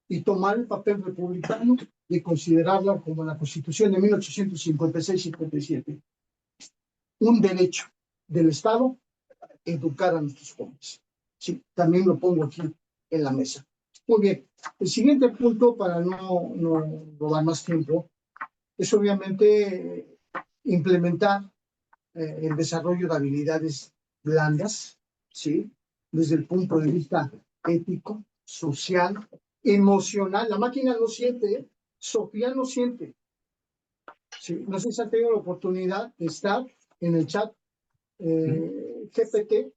y tomar el papel republicano y considerarla como la Constitución de 1856-57. Un derecho del Estado a educar a nuestros jóvenes. Sí, también lo pongo aquí en la mesa. Muy bien, el siguiente punto, para no robar más tiempo, es obviamente implementar el desarrollo de habilidades blandas, ¿sí? Desde el punto de vista ético, social, emocional. La máquina no siente, Sofía no siente. ¿Sí? No sé si han tenido la oportunidad de estar en el chat GPT.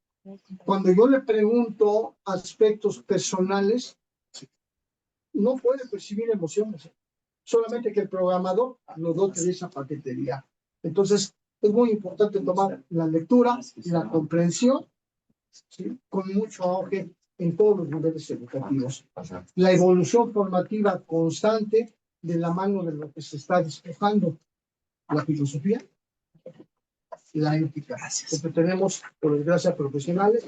Cuando yo le pregunto aspectos personales, no puede percibir emociones. Solamente que el programador lo dote de esa paquetería. Entonces, es muy importante tomar la lectura y la comprensión, ¿sí? Con mucho auge en todos los niveles educativos. La evolución formativa constante de la mano de lo que se está despejando, la filosofía y la ética. Porque tenemos, por desgracia, profesionales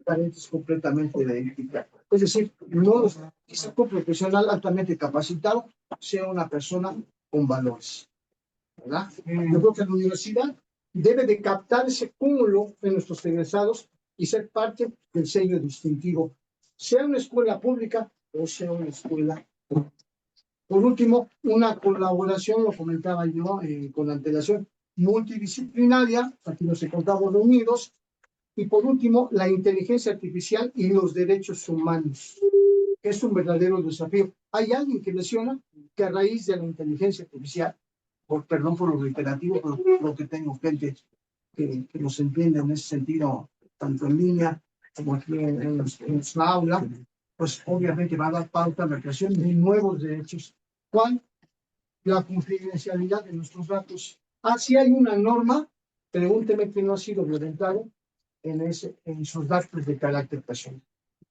carentes completamente de ética. Es decir, no el sector profesional altamente capacitado sea una persona con valores, ¿verdad? Yo creo que la universidad debe de captar ese cúmulo de nuestros egresados y ser parte del sello distintivo, sea una escuela pública o sea una escuela. Por último, una colaboración, lo comentaba yo con antelación, multidisciplinaria, aquí nos encontramos reunidos, y por último, la inteligencia artificial y los derechos humanos. Es un verdadero desafío. Hay alguien que menciona que a raíz de la inteligencia artificial, perdón por lo reiterativo, pero lo que tengo gente que nos entiende en ese sentido, tanto en línea como aquí en nuestra aula, pues obviamente va a dar pauta a la creación de nuevos derechos. ¿Cuál? La confidencialidad de nuestros datos. Si hay una norma, pregúnteme que no ha sido violentado en esos datos de carácter personal.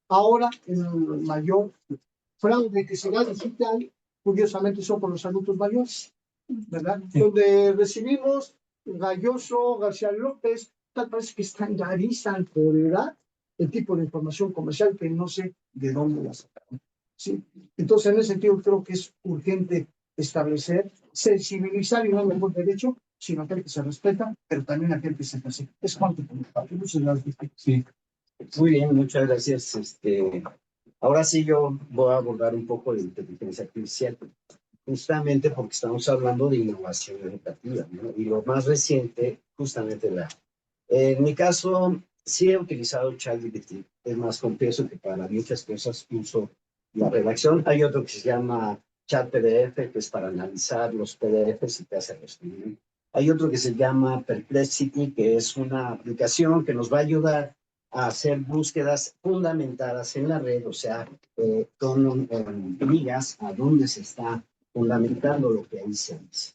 Ahora, el mayor fraude que será digital, curiosamente son por los adultos mayores, ¿verdad? Sí. Donde recibimos Galloso, García López, tal parece que estandarizan por edad el tipo de información comercial que no sé de dónde la sacaron. ¿Sí? Entonces, en ese sentido, creo que es urgente establecer, sensibilizar y no mejor derecho, sino aquel que se respeta, pero también aquel que se persigue. Es cuanto por mi parte. Muchas gracias. Sí. Muy bien, muchas gracias. Ahora sí yo voy a abordar un poco de inteligencia artificial, justamente porque estamos hablando de innovación educativa, ¿no? Y lo más reciente, justamente en mi caso, sí he utilizado ChatGPT. Es más, confieso que para muchas cosas uso la redacción. Hay otro que se llama ChatPDF, que es para analizar los PDFs y te hace resumen. Hay otro que se llama Perplexity, que es una aplicación que nos va a ayudar a hacer búsquedas fundamentadas en la red, o sea, con ligas a dónde se está fundamentando lo que ahí se dice.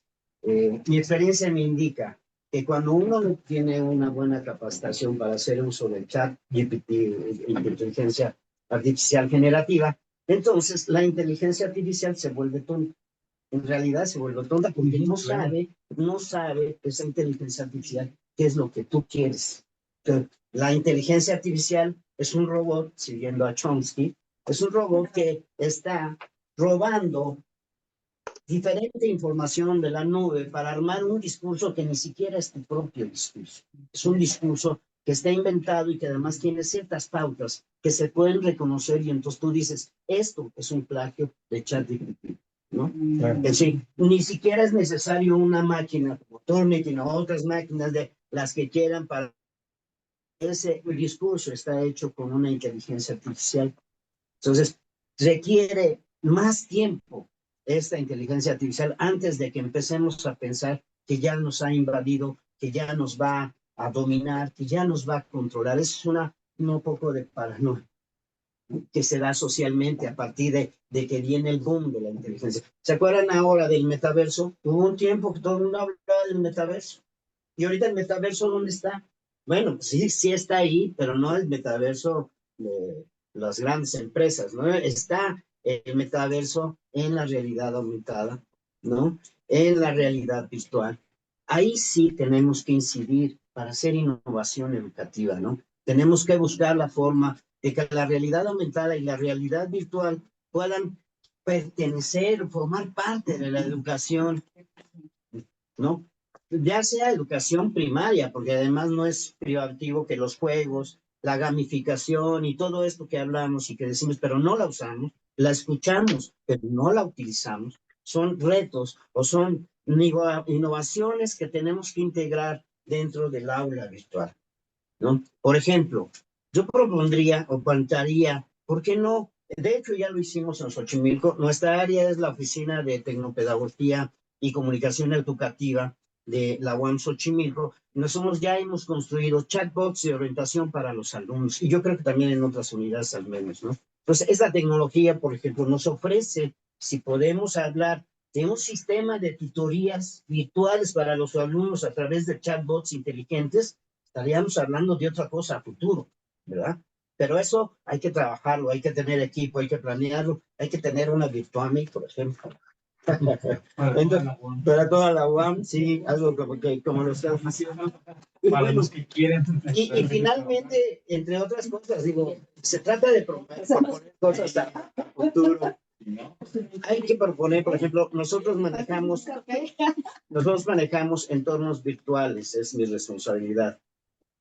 Mi experiencia me indica que cuando uno no tiene una buena capacitación para hacer uso del chat GPT, inteligencia artificial generativa, entonces la inteligencia artificial se vuelve tonta. En realidad se vuelve tonta porque no sabe esa inteligencia artificial qué es lo que tú quieres. Entonces, la inteligencia artificial es un robot, siguiendo a Chomsky, es un robot que está robando diferente información de la nube para armar un discurso que ni siquiera es tu propio discurso. Es un discurso que está inventado y que además tiene ciertas pautas que se pueden reconocer y entonces tú dices, esto es un plagio de ChatGPT, ¿no? Claro. Es decir, ni siquiera es necesario una máquina como Turnitin, sino otras máquinas de las que quieran para ese discurso está hecho con una inteligencia artificial. Entonces, requiere más tiempo esta inteligencia artificial antes de que empecemos a pensar que ya nos ha invadido, que ya nos va a dominar, que ya nos va a controlar. Es un poco de paranoia que se da socialmente a partir de que viene el boom de la inteligencia. ¿Se acuerdan ahora del metaverso? Hubo un tiempo que todo el mundo hablaba del metaverso. ¿Y ahorita el metaverso dónde está? Bueno, pues sí está ahí, pero no el metaverso de las grandes empresas, ¿no? Está el metaverso en la realidad aumentada, ¿no? En la realidad virtual. Ahí sí tenemos que incidir para hacer innovación educativa, ¿no? Tenemos que buscar la forma de que la realidad aumentada y la realidad virtual puedan pertenecer, formar parte de la educación, ¿no? Ya sea educación primaria, porque además no es privativo que los juegos, la gamificación y todo esto que hablamos y que decimos, pero no la usamos, la escuchamos, pero no la utilizamos, son retos o son innovaciones que tenemos que integrar dentro del aula virtual, ¿no? Por ejemplo, yo propondría o plantearía, ¿por qué no? De hecho, ya lo hicimos en Xochimilco. Nuestra área es la Oficina de Tecnopedagogía y Comunicación Educativa de la UAM Xochimilco. Nosotros ya hemos construido chatbots de orientación para los alumnos, y yo creo que también en otras unidades al menos, ¿no? Entonces, esta tecnología, por ejemplo, nos ofrece, si podemos hablar de un sistema de tutorías virtuales para los alumnos a través de chatbots inteligentes, estaríamos hablando de otra cosa a futuro, ¿verdad? Pero eso hay que trabajarlo, hay que tener equipo, hay que planearlo, hay que tener una Virtuami, por ejemplo. Para toda la UAM, sí, algo como lo estamos haciendo. Para los que quieren. Y finalmente, entre otras cosas, digo, se trata de proponer cosas a futuro. Hay que proponer, por ejemplo, nosotros manejamos entornos virtuales, es mi responsabilidad.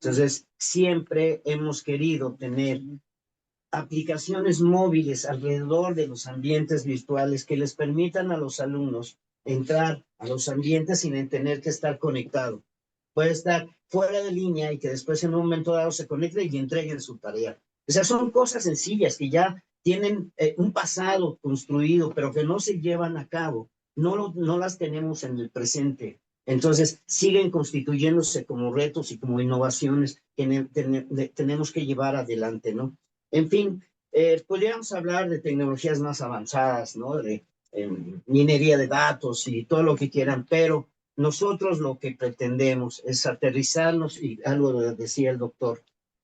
Entonces, siempre hemos querido tener aplicaciones móviles alrededor de los ambientes virtuales que les permitan a los alumnos entrar a los ambientes sin tener que estar conectado. Puede estar fuera de línea y que después en un momento dado se conecte y entreguen su tarea. O sea, son cosas sencillas que ya tienen un pasado construido, pero que no se llevan a cabo. No las tenemos en el presente. Entonces, siguen constituyéndose como retos y como innovaciones que tenemos que llevar adelante, ¿no? En fin, podríamos hablar de tecnologías más avanzadas, ¿no? De minería de datos y todo lo que quieran, pero nosotros lo que pretendemos es aterrizarnos, y algo lo decía el doctor,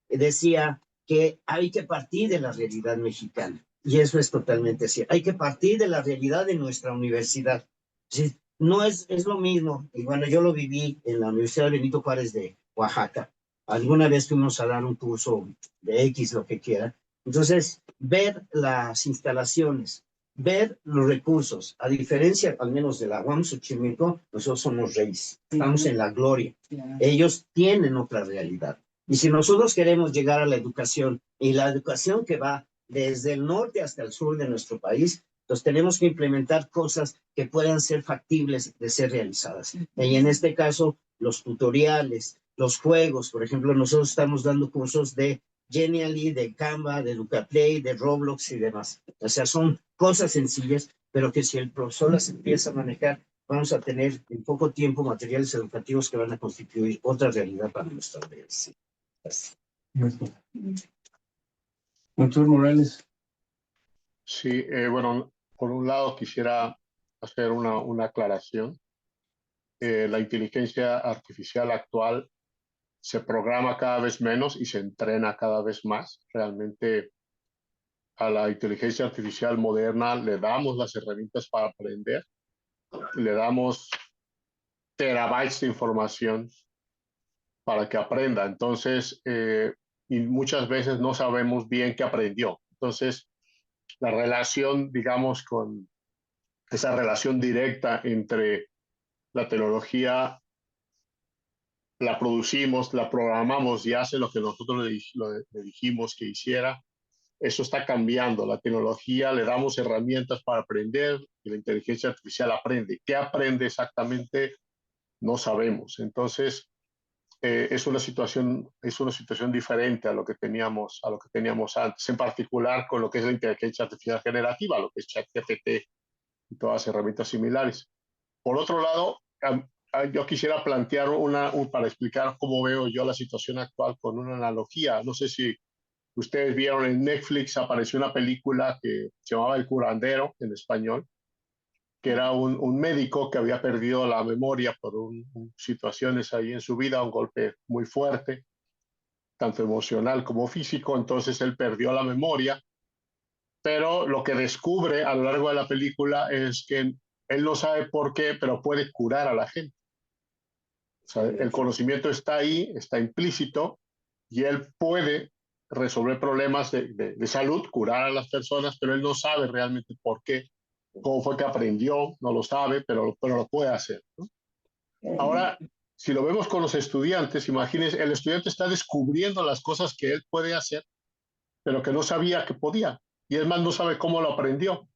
decía que hay que partir de la realidad mexicana, y eso es totalmente cierto. Hay que partir de la realidad de nuestra universidad. Sí, no es lo mismo, y bueno, yo lo viví en la Universidad Benito Juárez de Oaxaca. Alguna vez fuimos a dar un curso de X, lo que quiera. Entonces, ver las instalaciones, ver los recursos, a diferencia al menos de la UAM Xochimilco, nosotros somos reyes, estamos en la gloria. Ellos tienen otra realidad. Y si nosotros queremos llegar a la educación, y la educación que va desde el norte hasta el sur de nuestro país, entonces tenemos que implementar cosas que puedan ser factibles de ser realizadas. Y en este caso, los tutoriales, los juegos, por ejemplo, nosotros estamos dando cursos de Genially, de Canva, de EducaPlay, de Roblox y demás. O sea, son cosas sencillas, pero que si el profesor las empieza a manejar, vamos a tener en poco tiempo materiales educativos que van a constituir otra realidad para nuestra universidad. Doctor Morales. Sí, bueno, por un lado quisiera hacer una aclaración. La inteligencia artificial actual se programa cada vez menos y se entrena cada vez más. Realmente a la inteligencia artificial moderna le damos las herramientas para aprender, le damos terabytes de información para que aprenda. Entonces, y muchas veces no sabemos bien qué aprendió. Entonces, la relación, digamos, con esa relación directa entre la tecnología, la producimos, la programamos y hace lo que nosotros le dijimos que hiciera. Eso está cambiando. La tecnología, le damos herramientas para aprender y la inteligencia artificial aprende. ¿Qué aprende exactamente? No sabemos. Entonces, es una situación diferente a lo que teníamos antes, en particular con lo que es la inteligencia artificial generativa, lo que es ChatGPT y todas las herramientas similares. Por otro lado, yo quisiera plantear para explicar cómo veo yo la situación actual con una analogía. No sé si ustedes vieron en Netflix, apareció una película que se llamaba El curandero en español, que era un médico que había perdido la memoria por situaciones ahí en su vida, un golpe muy fuerte, tanto emocional como físico. Entonces él perdió la memoria, pero lo que descubre a lo largo de la película es que él no sabe por qué, pero puede curar a la gente. O sea, el conocimiento está ahí, está implícito, y él puede resolver problemas de salud, curar a las personas, pero él no sabe realmente por qué, cómo fue que aprendió, no lo sabe, pero lo puede hacer, ¿no? Ahora, si lo vemos con los estudiantes, imagínense, el estudiante está descubriendo las cosas que él puede hacer, pero que no sabía que podía, y es más, no sabe cómo lo aprendió.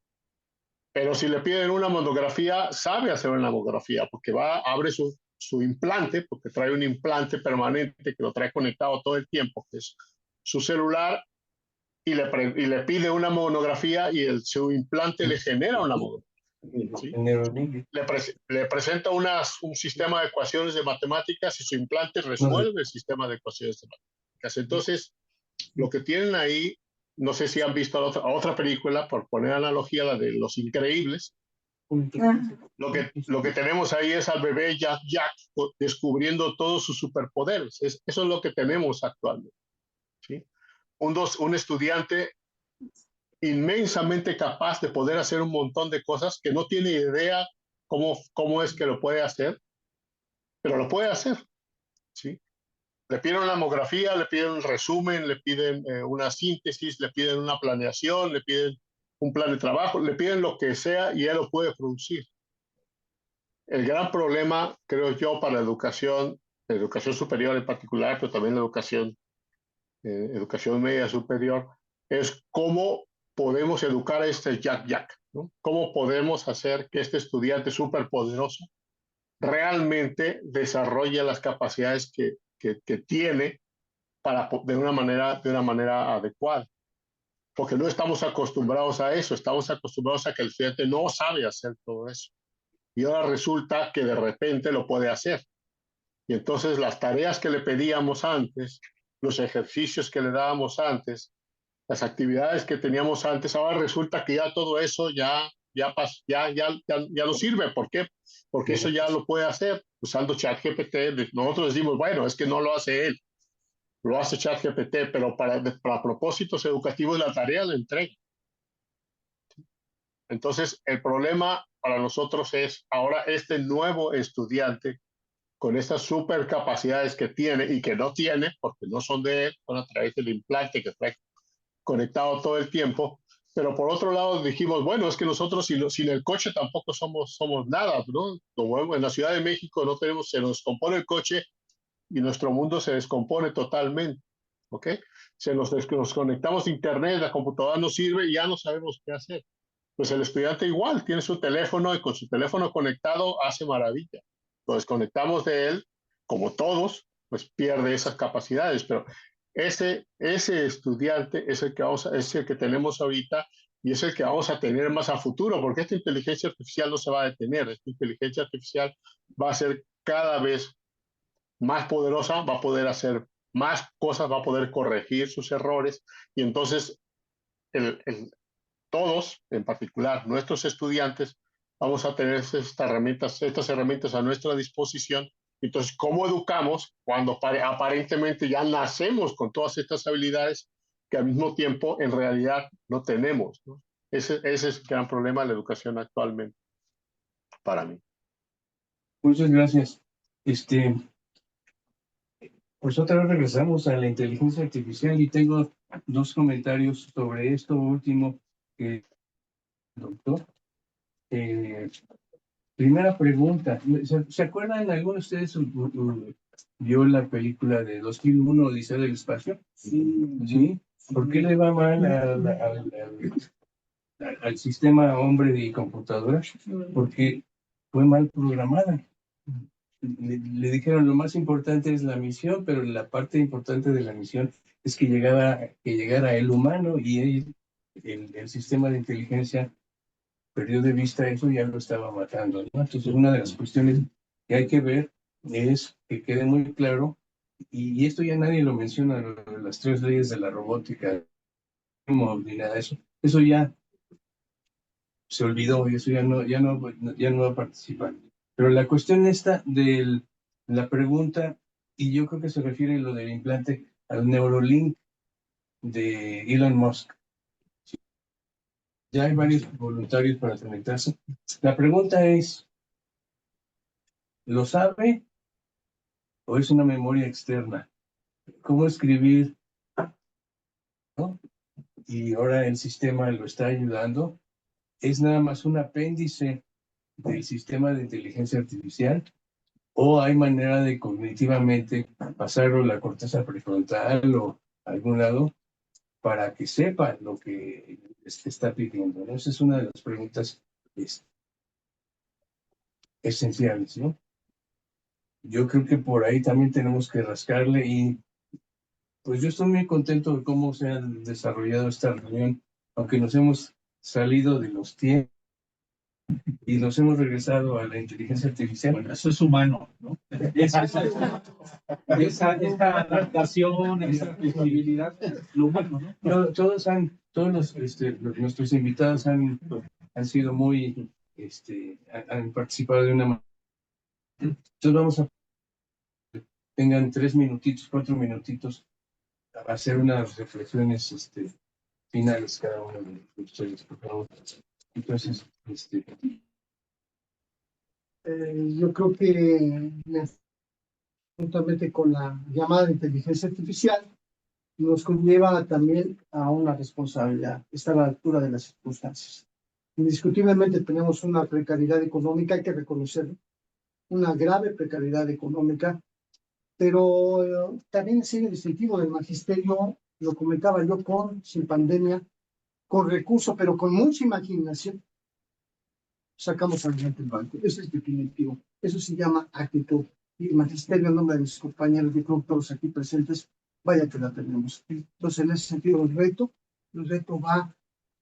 Pero si le piden una mamografía, sabe hacer una mamografía, porque abre su implante, porque trae un implante permanente que lo trae conectado todo el tiempo, que es su celular, y le pide una mamografía y su implante le genera una mamografía. ¿Sí? Le presenta un sistema de ecuaciones de matemáticas y su implante resuelve el sistema de ecuaciones de matemáticas. Entonces, lo que tienen ahí, no sé si han visto otra película, por poner analogía, la de Los Increíbles. Lo que tenemos ahí es al bebé Jack descubriendo todos sus superpoderes. Eso es lo que tenemos actualmente, ¿sí? Un estudiante inmensamente capaz de poder hacer un montón de cosas que no tiene idea cómo es que lo puede hacer, pero lo puede hacer, ¿sí? Le piden una mamografía, le piden un resumen, le piden una síntesis, le piden una planeación, le piden un plan de trabajo, le piden lo que sea y él lo puede producir. El gran problema, creo yo, para la educación educación superior en particular, pero también la educación media superior, es cómo podemos educar a este Jack, ¿no? Cómo podemos hacer que este estudiante superpoderoso realmente desarrolle las capacidades que tiene de una manera adecuada. Porque no estamos acostumbrados a eso, estamos acostumbrados a que el estudiante no sabe hacer todo eso. Y ahora resulta que de repente lo puede hacer. Y entonces las tareas que le pedíamos antes, los ejercicios que le dábamos antes, las actividades que teníamos antes, ahora resulta que ya todo eso ya no sirve. ¿Por qué? Porque eso ya lo puede hacer usando ChatGPT. Nosotros decimos, bueno, es que no lo hace él, lo hace ChatGPT, pero para propósitos educativos la tarea la entrega. Entonces, el problema para nosotros es ahora este nuevo estudiante con estas super capacidades que tiene y que no tiene, porque no son de él, son a través del implante que está conectado todo el tiempo. Pero por otro lado dijimos, bueno, es que nosotros sin el coche tampoco somos nada, ¿no? Como en la Ciudad de México no tenemos, se nos compone el coche y nuestro mundo se descompone totalmente, ¿ok? Nos conectamos a internet, la computadora no sirve y ya no sabemos qué hacer. Pues el estudiante igual tiene su teléfono y con su teléfono conectado hace maravilla. Lo desconectamos de él, como todos, pues pierde esas capacidades, pero ese estudiante es el que tenemos ahorita y es el que vamos a tener más a futuro, porque esta inteligencia artificial no se va a detener, esta inteligencia artificial va a ser cada vez más poderosa, va a poder hacer más cosas, va a poder corregir sus errores y entonces todos, en particular nuestros estudiantes, vamos a tener estas herramientas a nuestra disposición. Entonces, ¿cómo educamos cuando aparentemente ya nacemos con todas estas habilidades que al mismo tiempo en realidad no tenemos, ¿no? Ese es el gran problema de la educación actualmente, para mí. Muchas gracias. Pues otra vez regresamos a la inteligencia artificial y tengo dos comentarios sobre esto último que doctor. Primera pregunta, ¿se acuerdan alguno de ustedes vio la película de 2001 Odisea del Espacio? Sí. ¿Por qué le va mal al sistema hombre y computadora? Porque fue mal programada. Le dijeron lo más importante es la misión, pero la parte importante de la misión es que llegara el humano y el sistema de inteligencia perdió de vista eso y ya lo estaba matando, ¿no? Entonces, una de las cuestiones que hay que ver es que quede muy claro, y esto ya nadie lo menciona, las 3 leyes de la robótica, ni nada de eso. Eso ya se olvidó y eso ya no va a participar. Pero la cuestión esta de la pregunta, y yo creo que se refiere a lo del implante, al Neuralink de Elon Musk. Ya hay varios voluntarios para conectarse. La pregunta es, ¿lo sabe o es una memoria externa? ¿Cómo escribir? ¿No? Y ahora el sistema lo está ayudando. ¿Es nada más un apéndice del sistema de inteligencia artificial? ¿O hay manera de cognitivamente pasarlo a la corteza prefrontal o a algún lado para que sepa lo que está pidiendo, ¿no? Esa es una de las preguntas esenciales, ¿no? Yo creo que por ahí también tenemos que rascarle y pues yo estoy muy contento de cómo se ha desarrollado esta reunión, aunque nos hemos salido de los tiempos y nos hemos regresado a la inteligencia artificial. Bueno, eso es humano, ¿no? Esa adaptación, esa flexibilidad, lo humano, ¿no? Todos nuestros invitados han sido muy, han participado de una manera. Entonces vamos a, tengan 3 minutitos, 4 minutitos, a hacer unas reflexiones finales cada uno de ustedes, por favor. Entonces, yo creo que juntamente con la llamada inteligencia artificial nos conlleva también a una responsabilidad, estar a la altura de las circunstancias. Indiscutiblemente tenemos una precariedad económica, hay que reconocerlo, una grave precariedad económica pero también el sello distintivo del magisterio, lo comentaba yo, sin pandemia, con recursos, pero con mucha imaginación, sacamos adelante el banco. Eso es definitivo. Eso se llama actitud. Y el magisterio, en nombre de mis compañeros de club, todos aquí presentes, vaya que la tenemos. Entonces, en ese sentido, el reto va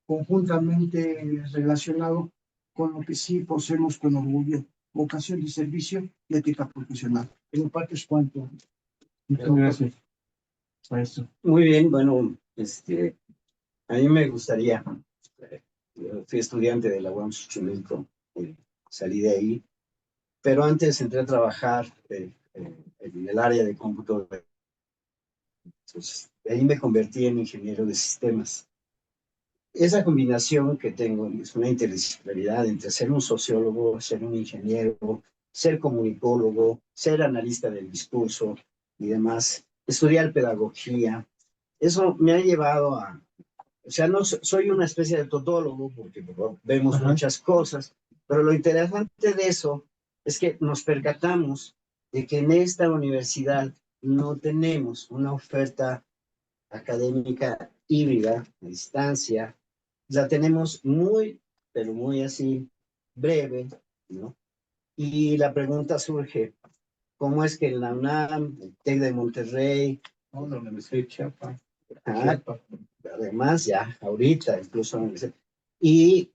conjuntamente relacionado con lo que sí poseemos con orgullo, vocación de servicio y ética profesional. En mi parte es cuanto. Muchas gracias, maestro. Muy bien, bueno, a mí me gustaría, yo fui estudiante de la UAM Xochimilco, salí de ahí, pero antes entré a trabajar en el área de cómputo. Entonces, de ahí me convertí en ingeniero de sistemas. Esa combinación que tengo es una interdisciplinaridad entre ser un sociólogo, ser un ingeniero, ser comunicólogo, ser analista del discurso y demás, estudiar pedagogía. Eso me ha llevado a, o sea, no soy una especie de todólogo porque vemos muchas cosas, pero lo interesante de eso es que nos percatamos de que en esta universidad no tenemos una oferta académica híbrida, a distancia, la tenemos muy, pero muy así, breve, ¿no? Y la pregunta surge, ¿cómo es que en la UNAM, el TEC de Monterrey, No, la Universidad de Chiapas. además ya, ahorita, incluso, y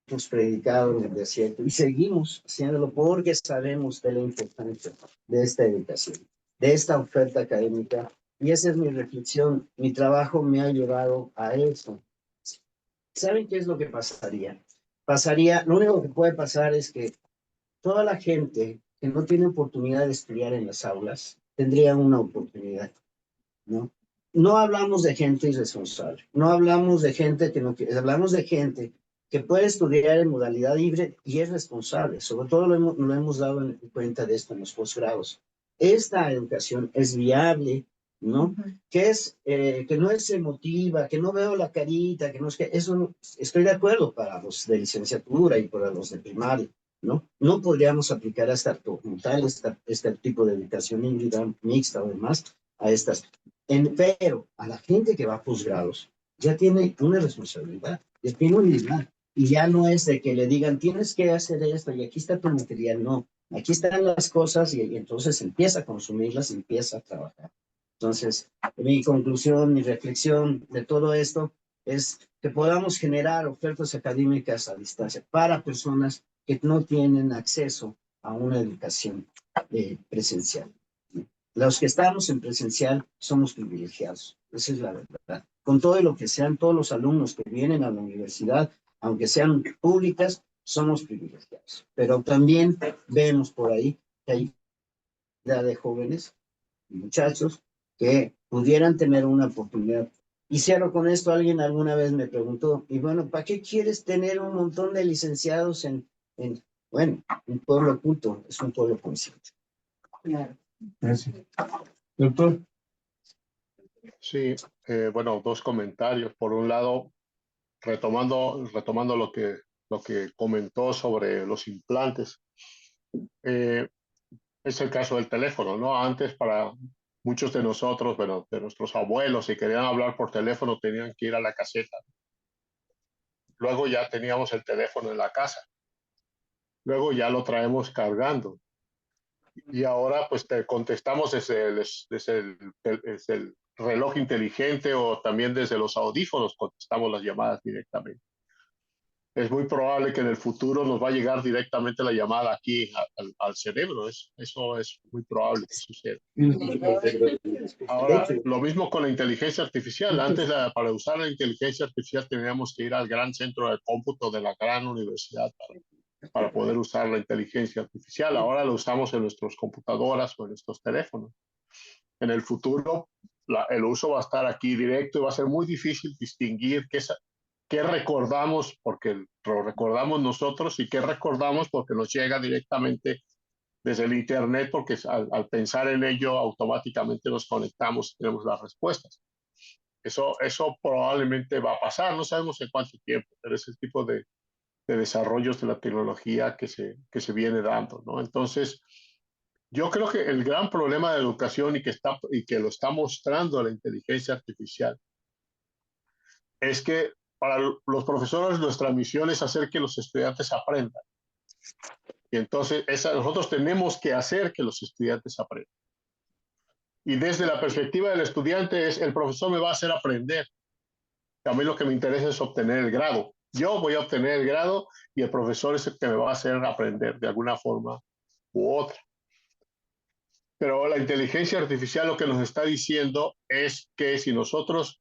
hemos predicado en el desierto y seguimos haciéndolo porque sabemos de la importancia de esta educación, de esta oferta académica. Y esa es mi reflexión. Mi trabajo me ha llevado a eso. ¿Saben qué es lo que pasaría? Lo único que puede pasar es que toda la gente que no tiene oportunidad de estudiar en las aulas tendría una oportunidad, ¿no? No hablamos de gente irresponsable, no hablamos de gente que no quiere, hablamos de gente que puede estudiar en modalidad libre y es responsable. Sobre todo lo hemos dado en cuenta de esto en los posgrados. Esta educación es viable, ¿no? Que no es emotiva, que no veo la carita, que no es que eso no, estoy de acuerdo para los de licenciatura y para los de primaria, ¿no? No podríamos aplicar este tipo de educación híbrida, mixta o demás a estas. Pero a la gente que va a posgrados ya tiene una responsabilidad, ya tiene un nivel. Y ya no es de que le digan, tienes que hacer esto y aquí está tu material. No, aquí están las cosas y entonces empieza a consumirlas, empieza a trabajar. Entonces, mi conclusión, mi reflexión de todo esto es que podamos generar ofertas académicas a distancia para personas que no tienen acceso a una educación presencial. Los que estamos en presencial somos privilegiados, esa es la verdad. Con todo lo que sean todos los alumnos que vienen a la universidad, aunque sean públicas, somos privilegiados. Pero también vemos por ahí que hay edad de jóvenes y muchachos que pudieran tener una oportunidad. Y cierro con esto, alguien alguna vez me preguntó, y bueno, ¿para qué quieres tener un montón de licenciados bueno, un pueblo oculto es un pueblo consciente? Claro. Gracias. Doctor. Sí, bueno, dos comentarios. Por un lado, retomando lo que comentó sobre los implantes. Es el caso del teléfono, ¿no? Antes para muchos de nosotros, bueno, de nuestros abuelos, si querían hablar por teléfono tenían que ir a la caseta. Luego ya teníamos el teléfono en la casa. Luego ya lo traemos cargando. Y ahora pues te contestamos desde el reloj inteligente o también desde los audífonos contestamos las llamadas directamente. Es muy probable que en el futuro nos va a llegar directamente la llamada aquí al cerebro. Eso es muy probable que suceda. Ahora, lo mismo con la inteligencia artificial. Antes, para usar la inteligencia artificial, teníamos que ir al gran centro de cómputo de la gran universidad para poder usar la inteligencia artificial. Ahora lo usamos en nuestras computadoras o en nuestros teléfonos. En el futuro, el uso va a estar aquí directo y va a ser muy difícil distinguir qué recordamos porque lo recordamos nosotros y qué recordamos porque nos llega directamente desde el Internet, porque al pensar en ello automáticamente nos conectamos y tenemos las respuestas. Eso probablemente va a pasar, no sabemos en cuánto tiempo, pero es el tipo de desarrollos de la tecnología que se viene dando, ¿no? Entonces, Yo creo que el gran problema de la educación y que lo está mostrando la inteligencia artificial es que para los profesores nuestra misión es hacer que los estudiantes aprendan. Y entonces nosotros tenemos que hacer que los estudiantes aprendan. Y desde la perspectiva del estudiante es, el profesor me va a hacer aprender. A mí lo que me interesa es obtener el grado. Yo voy a obtener el grado y el profesor es el que me va a hacer aprender de alguna forma u otra. Pero la inteligencia artificial lo que nos está diciendo es que si nosotros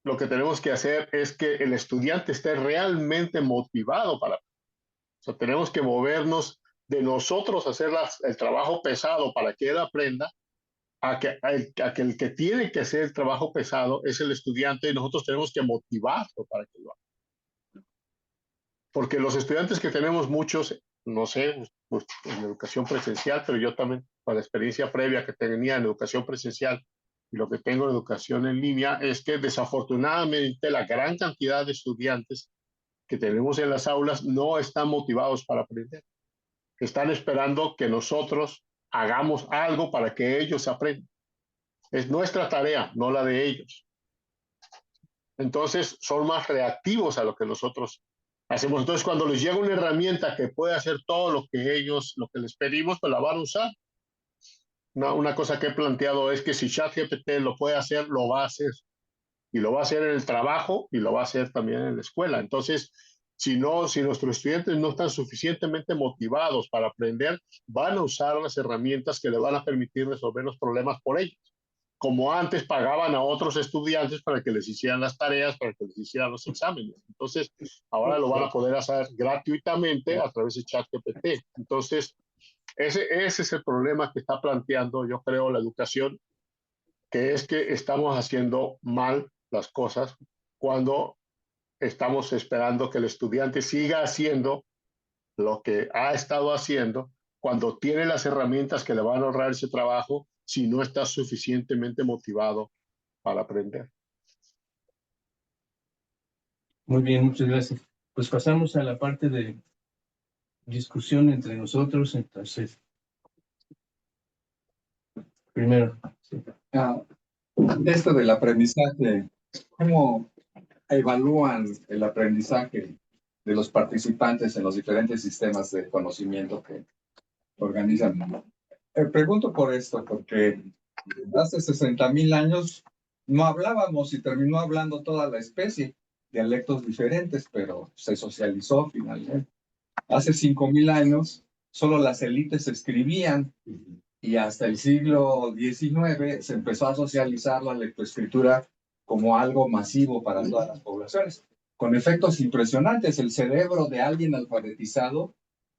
lo que tenemos que hacer es que el estudiante esté realmente motivado para. O sea, tenemos que movernos de nosotros hacer el trabajo pesado para que él aprenda, a que el que tiene que hacer el trabajo pesado es el estudiante y nosotros tenemos que motivarlo para que lo haga. Porque los estudiantes que tenemos muchos, no sé, pues, en educación presencial, pero yo también, con la experiencia previa que tenía en educación presencial y lo que tengo en educación en línea, es que desafortunadamente la gran cantidad de estudiantes que tenemos en las aulas no están motivados para aprender. Están esperando que nosotros hagamos algo para que ellos aprendan. Es nuestra tarea, no la de ellos. Entonces son más reactivos a lo que nosotros hacemos. Entonces cuando les llega una herramienta que puede hacer todo lo que les pedimos, pues la van a usar. Una cosa que he planteado es que si ChatGPT lo puede hacer, lo va a hacer. Y lo va a hacer en el trabajo y lo va a hacer también en la escuela. Entonces, si nuestros estudiantes no están suficientemente motivados para aprender, van a usar las herramientas que le van a permitir resolver los problemas por ellos. Como antes pagaban a otros estudiantes para que les hicieran las tareas, para que les hicieran los exámenes. Entonces, ahora lo van a poder hacer gratuitamente a través de ChatGPT. Entonces, ese es el problema que está planteando, yo creo, la educación, que es que estamos haciendo mal las cosas cuando estamos esperando que el estudiante siga haciendo lo que ha estado haciendo cuando tiene las herramientas que le van a ahorrar ese trabajo si no está suficientemente motivado para aprender. Muy bien, muchas gracias. Pues pasamos a la parte de discusión entre nosotros. Entonces, primero. Sí. Esto del aprendizaje, ¿cómo evalúan el aprendizaje de los participantes en los diferentes sistemas de conocimiento que organizan? Pregunto por esto, porque hace 60,000 años no hablábamos y terminó hablando toda la especie, dialectos diferentes, pero se socializó finalmente. Hace 5,000 años solo las élites escribían y hasta el siglo XIX se empezó a socializar la lectoescritura como algo masivo para todas las poblaciones, con efectos impresionantes. El cerebro de alguien alfabetizado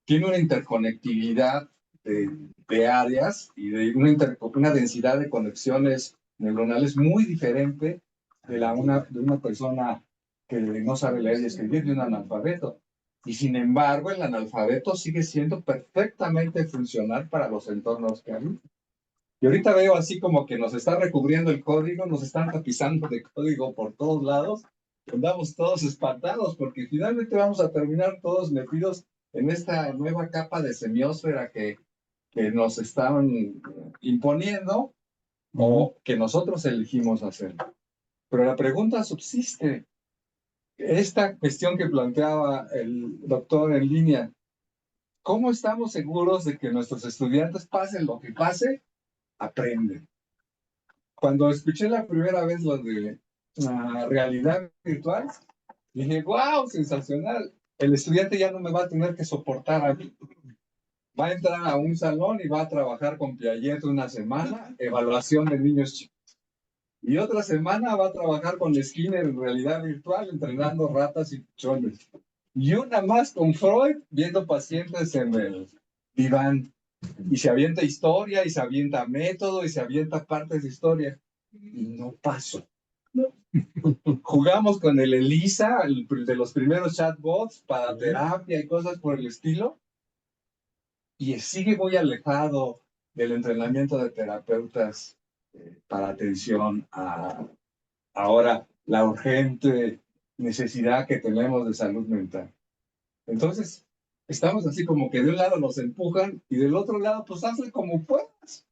tiene una interconectividad de áreas y de una densidad de conexiones neuronales muy diferente de una persona que no sabe leer y escribir, de un analfabeto. Y sin embargo, el analfabeto sigue siendo perfectamente funcional para los entornos que hay. Y ahorita veo así como que nos está recubriendo el código, nos están tapizando de código por todos lados. Andamos todos espantados porque finalmente vamos a terminar todos metidos en esta nueva capa de semiósfera que nos están imponiendo o que nosotros elegimos hacer. Pero la pregunta subsiste. Esta cuestión que planteaba el doctor en línea, ¿cómo estamos seguros de que nuestros estudiantes, pasen lo que pase, aprenden? Cuando escuché la primera vez lo de la realidad virtual, dije, wow, sensacional. El estudiante ya no me va a tener que soportar a mí. Va a entrar a un salón y va a trabajar con Piaget una semana, evaluación de niños chicos. Y otra semana va a trabajar con Skinner en realidad virtual, entrenando ratas y pichones. Y una más con Freud, viendo pacientes en el diván. Y se avienta historia, y se avienta método, y se avienta partes de historia. Y no pasó. Jugamos con el ELISA, de los primeros chatbots, para terapia y cosas por el estilo. Y sigue muy alejado del entrenamiento de terapeutas para atención a ahora la urgente necesidad que tenemos de salud mental. Entonces, estamos así como que de un lado nos empujan y del otro lado, pues hazle como puedas.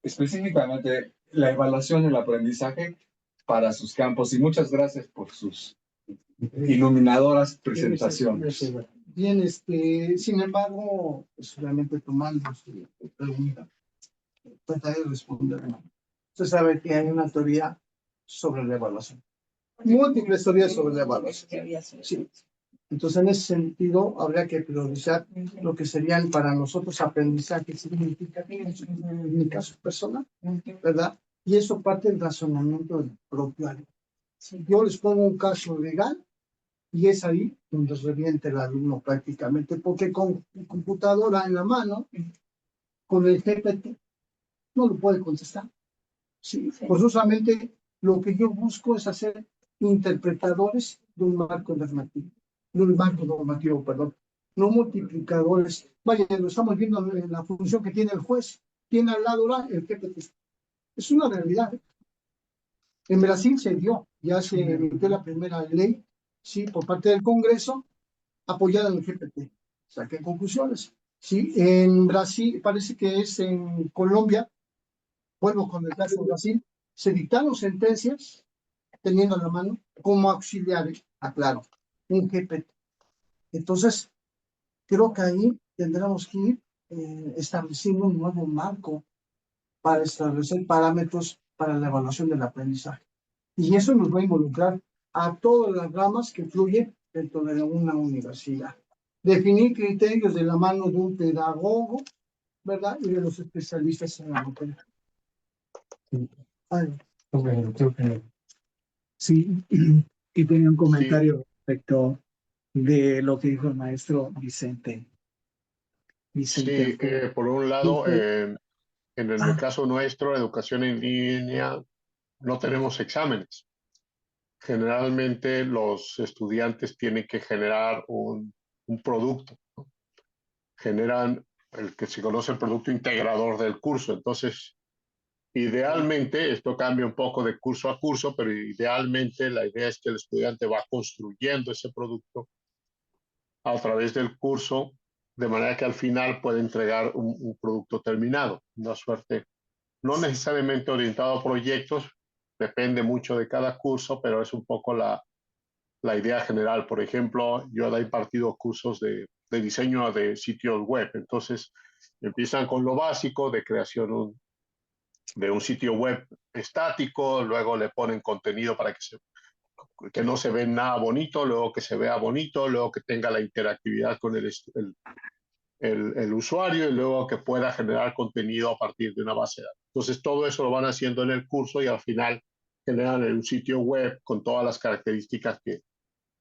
Específicamente, la evaluación y el aprendizaje para sus campos. Y muchas gracias por sus iluminadoras presentaciones. Bien, sin embargo, pues obviamente tomando su pregunta, trataré de responder. Usted sabe que hay una teoría sobre la evaluación. Múltiples teorías sobre la evaluación. Sí. Entonces, en ese sentido, habría que priorizar lo que serían para nosotros aprendizajes significativos, en mi caso personal, ¿verdad? Y eso parte del razonamiento del propio alumno. Yo les pongo un caso legal y es ahí donde reviente el alumno prácticamente, porque con computadora en la mano, con el GPT, no lo puede contestar. Sí, forzosamente lo que yo busco es hacer interpretadores de un marco normativo, perdón, no multiplicadores. Vaya, lo estamos viendo en la función que tiene el juez, tiene al lado el GPT. Es una realidad. En Brasil se dio, ya se emitió la primera ley, sí, por parte del Congreso, apoyada en el GPT. Saqué conclusiones. Sí, en Brasil, parece que es en Colombia, vuelvo con el caso de Brasil, se dictaron sentencias, teniendo a la mano, como auxiliares, aclaro, un GPT. Entonces, creo que ahí tendremos que ir estableciendo un nuevo marco para establecer parámetros para la evaluación del aprendizaje. Y eso nos va a involucrar a todas las ramas que fluyen dentro de una universidad. Definir criterios de la mano de un pedagogo, ¿verdad? Y de los especialistas en la materia. Bueno, creo que Sí, y tenía un Sí, comentario respecto de lo que dijo el maestro Vicente. Vicente sí, por un lado, en el Ah, caso nuestro, educación en línea, no tenemos exámenes. Generalmente los estudiantes tienen que generar un producto, ¿no? Generan el que se conoce el producto integrador del curso. Entonces, idealmente, esto cambia un poco de curso a curso, pero idealmente la idea es que el estudiante va construyendo ese producto a través del curso, de manera que al final puede entregar un producto terminado, una suerte, no necesariamente orientado a proyectos, depende mucho de cada curso, pero es un poco la idea general. Por ejemplo, yo he impartido cursos de diseño de sitios web, entonces empiezan con lo básico de creación de un sitio web estático, luego le ponen contenido para que no se vea nada bonito, luego que se vea bonito, luego que tenga la interactividad con el usuario y luego que pueda generar contenido a partir de una base de datos. Entonces todo eso lo van haciendo en el curso y al final generan un sitio web con todas las características que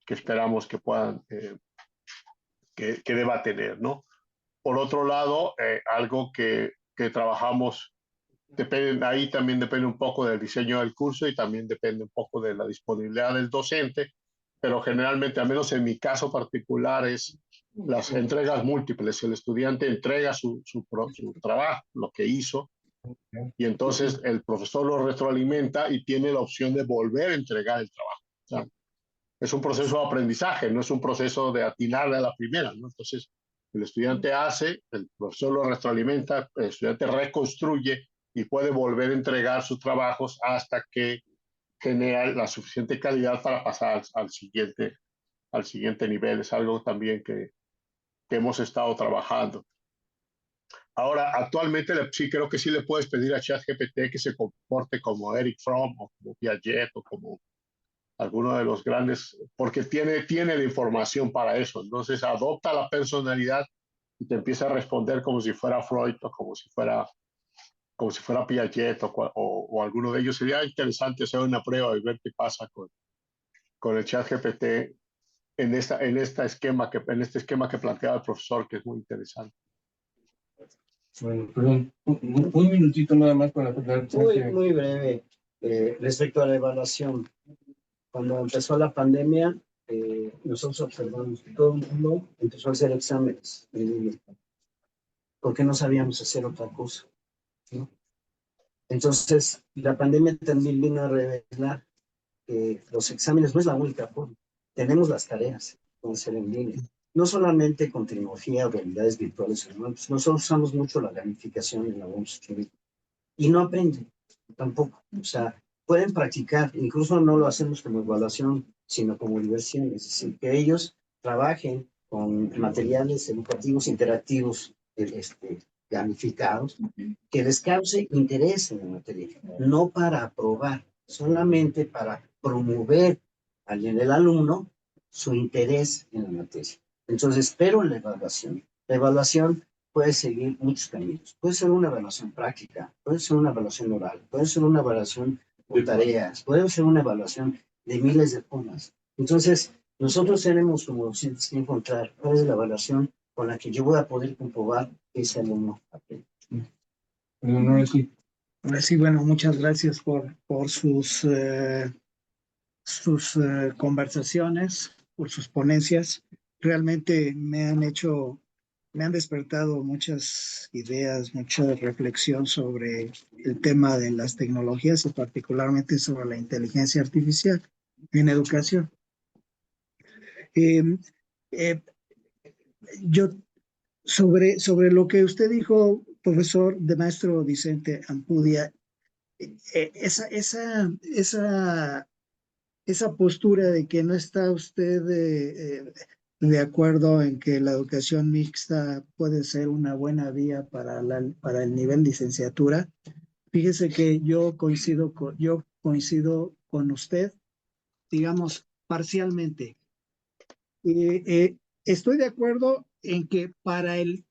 esperamos que puedan, que deba tener, ¿no? Por otro lado, algo que trabajamos, depende, ahí también depende un poco del diseño del curso y también depende un poco de la disponibilidad del docente, pero generalmente, al menos en mi caso particular, es las entregas múltiples. El estudiante entrega su trabajo, lo que hizo, y entonces el profesor lo retroalimenta y tiene la opción de volver a entregar el trabajo. O sea, es un proceso de aprendizaje, no es un proceso de atinarle a la primera, ¿no? Entonces, el estudiante hace, el profesor lo retroalimenta, el estudiante reconstruye y puede volver a entregar sus trabajos hasta que genera la suficiente calidad para pasar al siguiente nivel. Es algo también que hemos estado trabajando. Ahora, actualmente sí creo que sí le puedes pedir a ChatGPT que se comporte como Eric Fromm o como Piaget o como alguno de los grandes, porque tiene la información para eso. Entonces adopta la personalidad y te empieza a responder como si fuera Freud o como si fuera Piaget o alguno de ellos. Sería interesante hacer una prueba y ver qué pasa con el chat GPT en este esquema que planteaba el profesor, que es muy interesante. bueno, perdón, un minutito nada más para dar Muy breve. Respecto a la evaluación, cuando empezó la pandemia, nosotros observamos que todo el mundo empezó a hacer exámenes, porque no sabíamos hacer otra cosa, ¿no? Entonces, la pandemia también vino a revelar que los exámenes no es la única forma. Tenemos las tareas, pueden ser en línea, no solamente con tecnología o realidades virtuales, pues nosotros usamos mucho la gamificación en la Wall Street y no aprenden tampoco. O sea, pueden practicar, incluso no lo hacemos como evaluación, sino como diversión, es decir, que ellos trabajen con materiales educativos interactivos gamificados, que les cause interés en la materia, no para aprobar, solamente para promover en el alumno su interés en la materia. Entonces, pero la evaluación puede seguir muchos caminos. Puede ser una evaluación práctica, puede ser una evaluación oral, puede ser una evaluación de tareas, puede ser una evaluación de miles de formas. Entonces, nosotros tenemos como docentes que encontrar cuál es la evaluación con la que yo voy a poder comprobar que ese alumno aprende. Ahora sí, bueno, muchas gracias por sus conversaciones, por sus ponencias. Realmente me han despertado muchas ideas, mucha reflexión sobre el tema de las tecnologías y particularmente sobre la inteligencia artificial en educación. Yo, sobre lo que usted dijo, profesor de maestro Vicente Ampudia, esa postura de que no está usted de acuerdo en que la educación mixta puede ser una buena vía para el nivel licenciatura, fíjese que yo coincido con usted, digamos, parcialmente. Estoy de acuerdo en que para el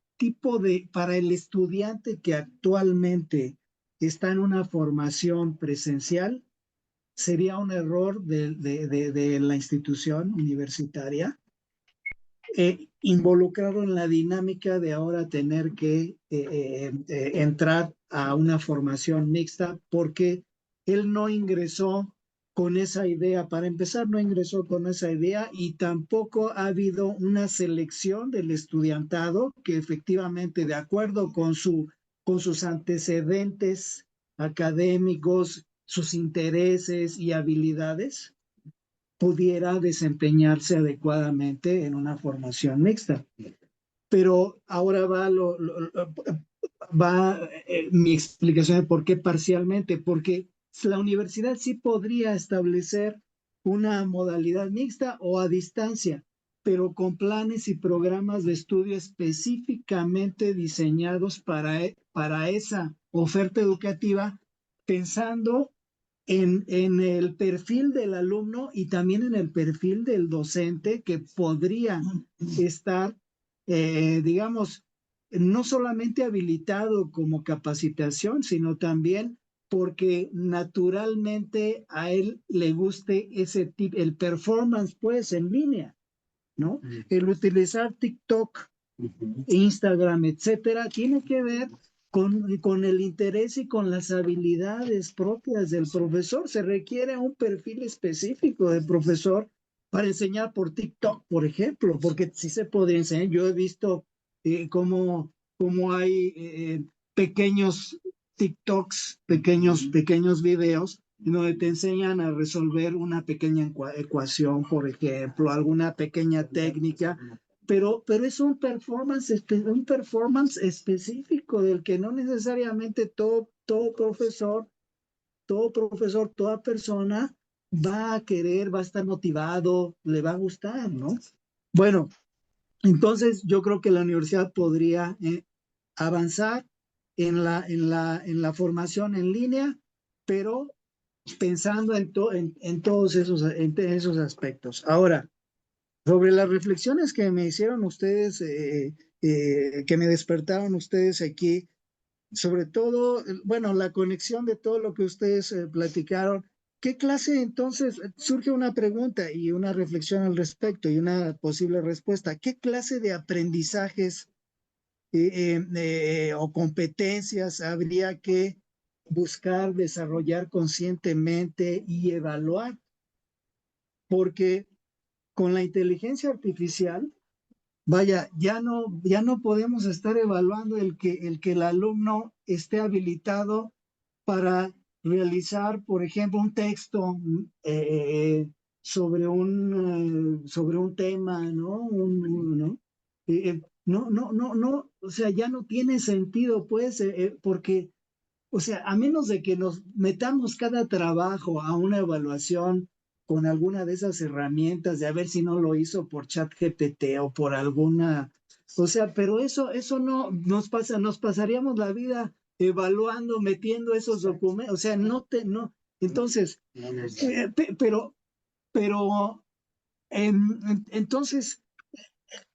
estudiante que actualmente está en una formación presencial, sería un error de la institución universitaria involucrarlo en la dinámica de ahora tener que entrar a una formación mixta porque él no ingresó con esa idea. Para empezar, no ingresó con esa idea y tampoco ha habido una selección del estudiantado que efectivamente, de acuerdo con sus antecedentes académicos, sus intereses y habilidades, pudiera desempeñarse adecuadamente en una formación mixta. Pero ahora va mi explicación de por qué parcialmente, porque la universidad sí podría establecer una modalidad mixta o a distancia, pero con planes y programas de estudio específicamente diseñados para esa oferta educativa, pensando en el perfil del alumno y también en el perfil del docente que podría estar, digamos, no solamente habilitado como capacitación, sino también porque naturalmente a él le guste ese tipo, el performance pues en línea, ¿no? El utilizar TikTok, Instagram, etcétera, tiene que ver con el interés y con las habilidades propias del profesor. Se requiere un perfil específico del profesor para enseñar por TikTok, por ejemplo, porque sí se podría enseñar. Yo he visto cómo hay pequeños TikToks, pequeños videos, donde te enseñan a resolver una pequeña ecuación, por ejemplo, alguna pequeña técnica, pero es un performance específico del que no necesariamente todo profesor, toda persona va a querer, va a estar motivado, le va a gustar, ¿no? Bueno, entonces yo creo que la universidad podría avanzar en la formación en línea, pero pensando en todos esos aspectos. Ahora, sobre las reflexiones que me hicieron ustedes, que me despertaron ustedes aquí, sobre todo, bueno, la conexión de todo lo que ustedes platicaron, ¿qué clase entonces? Surge una pregunta y una reflexión al respecto y una posible respuesta. ¿Qué clase de aprendizajes o competencias habría que buscar desarrollar conscientemente y evaluar? Porque con la inteligencia artificial, vaya, ya no podemos estar evaluando el que el alumno esté habilitado para realizar, por ejemplo, un texto sobre un tema, ¿no? ¿no? No, o sea, ya no tiene sentido, pues, porque, o sea, a menos de que nos metamos cada trabajo a una evaluación con alguna de esas herramientas de a ver si no lo hizo por ChatGPT o por alguna, o sea, pero eso no nos pasa, nos pasaríamos la vida evaluando, metiendo esos documentos, o sea, no, entonces, pero entonces,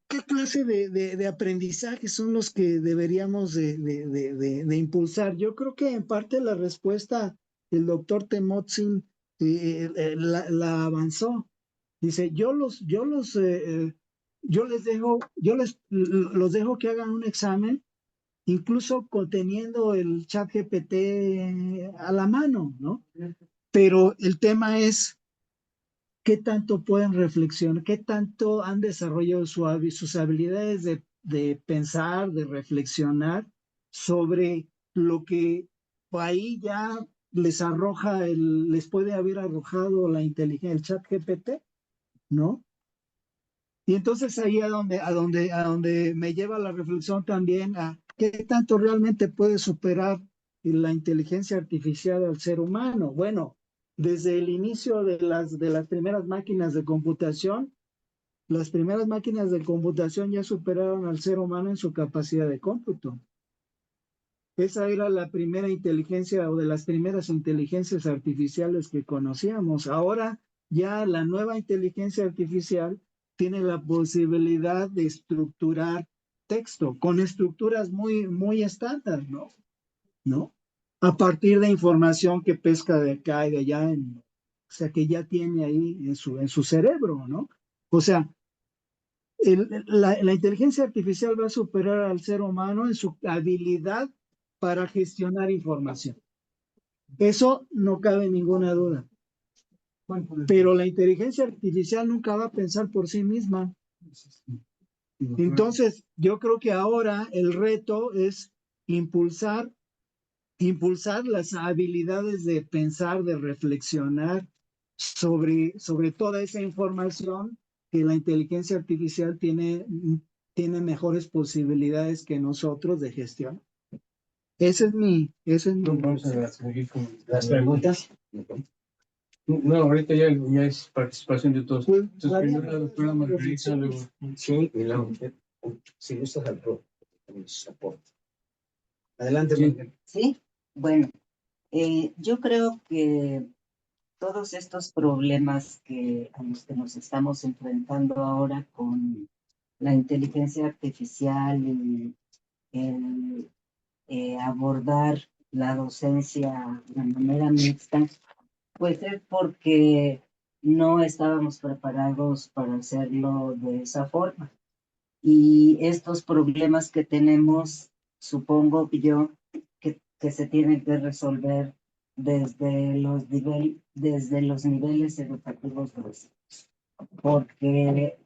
¿qué clase de aprendizaje son los que deberíamos de impulsar? Yo creo que en parte la respuesta el doctor Temozin la avanzó. Dice, los dejo que hagan un examen, incluso conteniendo el chat GPT a la mano, ¿no? Pero el tema es qué tanto pueden reflexionar, qué tanto han desarrollado sus habilidades de pensar, de reflexionar sobre lo que ahí ya les puede haber arrojado la inteligencia, el chat GPT, ¿no? Y entonces ahí a donde me lleva la reflexión también a qué tanto realmente puede superar la inteligencia artificial al ser humano. Bueno, desde el inicio de las primeras máquinas de computación, las primeras máquinas de computación ya superaron al ser humano en su capacidad de cómputo. Esa era la primera inteligencia o de las primeras inteligencias artificiales que conocíamos. Ahora ya la nueva inteligencia artificial tiene la posibilidad de estructurar texto con estructuras muy estándar, ¿no? A partir de información que pesca de acá y de allá, o sea, que ya tiene ahí en su cerebro, ¿no? O sea, la inteligencia artificial va a superar al ser humano en su habilidad para gestionar información. Eso no cabe ninguna duda. Pero la inteligencia artificial nunca va a pensar por sí misma. Entonces, yo creo que ahora el reto es impulsar las habilidades de pensar, de reflexionar sobre toda esa información que la inteligencia artificial tiene mejores posibilidades que nosotros de gestión. Ese es mi. Vamos a seguir con las preguntas. No, ahorita ya es participación de todos. Pues, Entonces, primero la doctora Margarita, luego. Sí, y luego, si gustas al pro, soporte. Adelante, Sí. Margarita. Sí, bueno, yo creo que todos estos problemas a los que nos estamos enfrentando ahora con la inteligencia artificial y el abordar la docencia de manera mixta, pues es porque no estábamos preparados para hacerlo de esa forma. Y estos problemas que tenemos, supongo yo, que se tienen que resolver desde los niveles educativos básicos, porque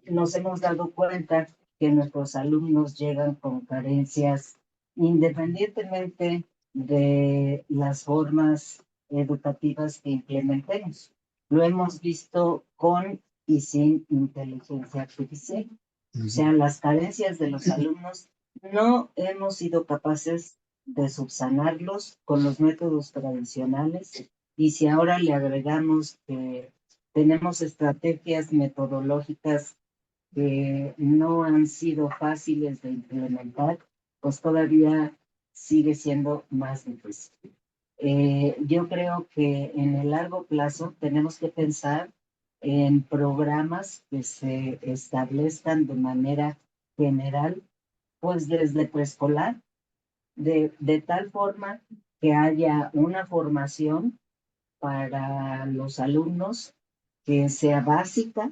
nos hemos dado cuenta que nuestros alumnos llegan con carencias independientemente de las formas educativas que implementemos. Lo hemos visto con y sin inteligencia artificial. O sea, las carencias de los alumnos no hemos sido capaces de subsanarlos con los métodos tradicionales, y si ahora le agregamos que tenemos estrategias metodológicas que no han sido fáciles de implementar, pues todavía sigue siendo más difícil. Yo creo que en el largo plazo tenemos que pensar en programas que se establezcan de manera general, pues desde preescolar, de tal forma que haya una formación para los alumnos que sea básica,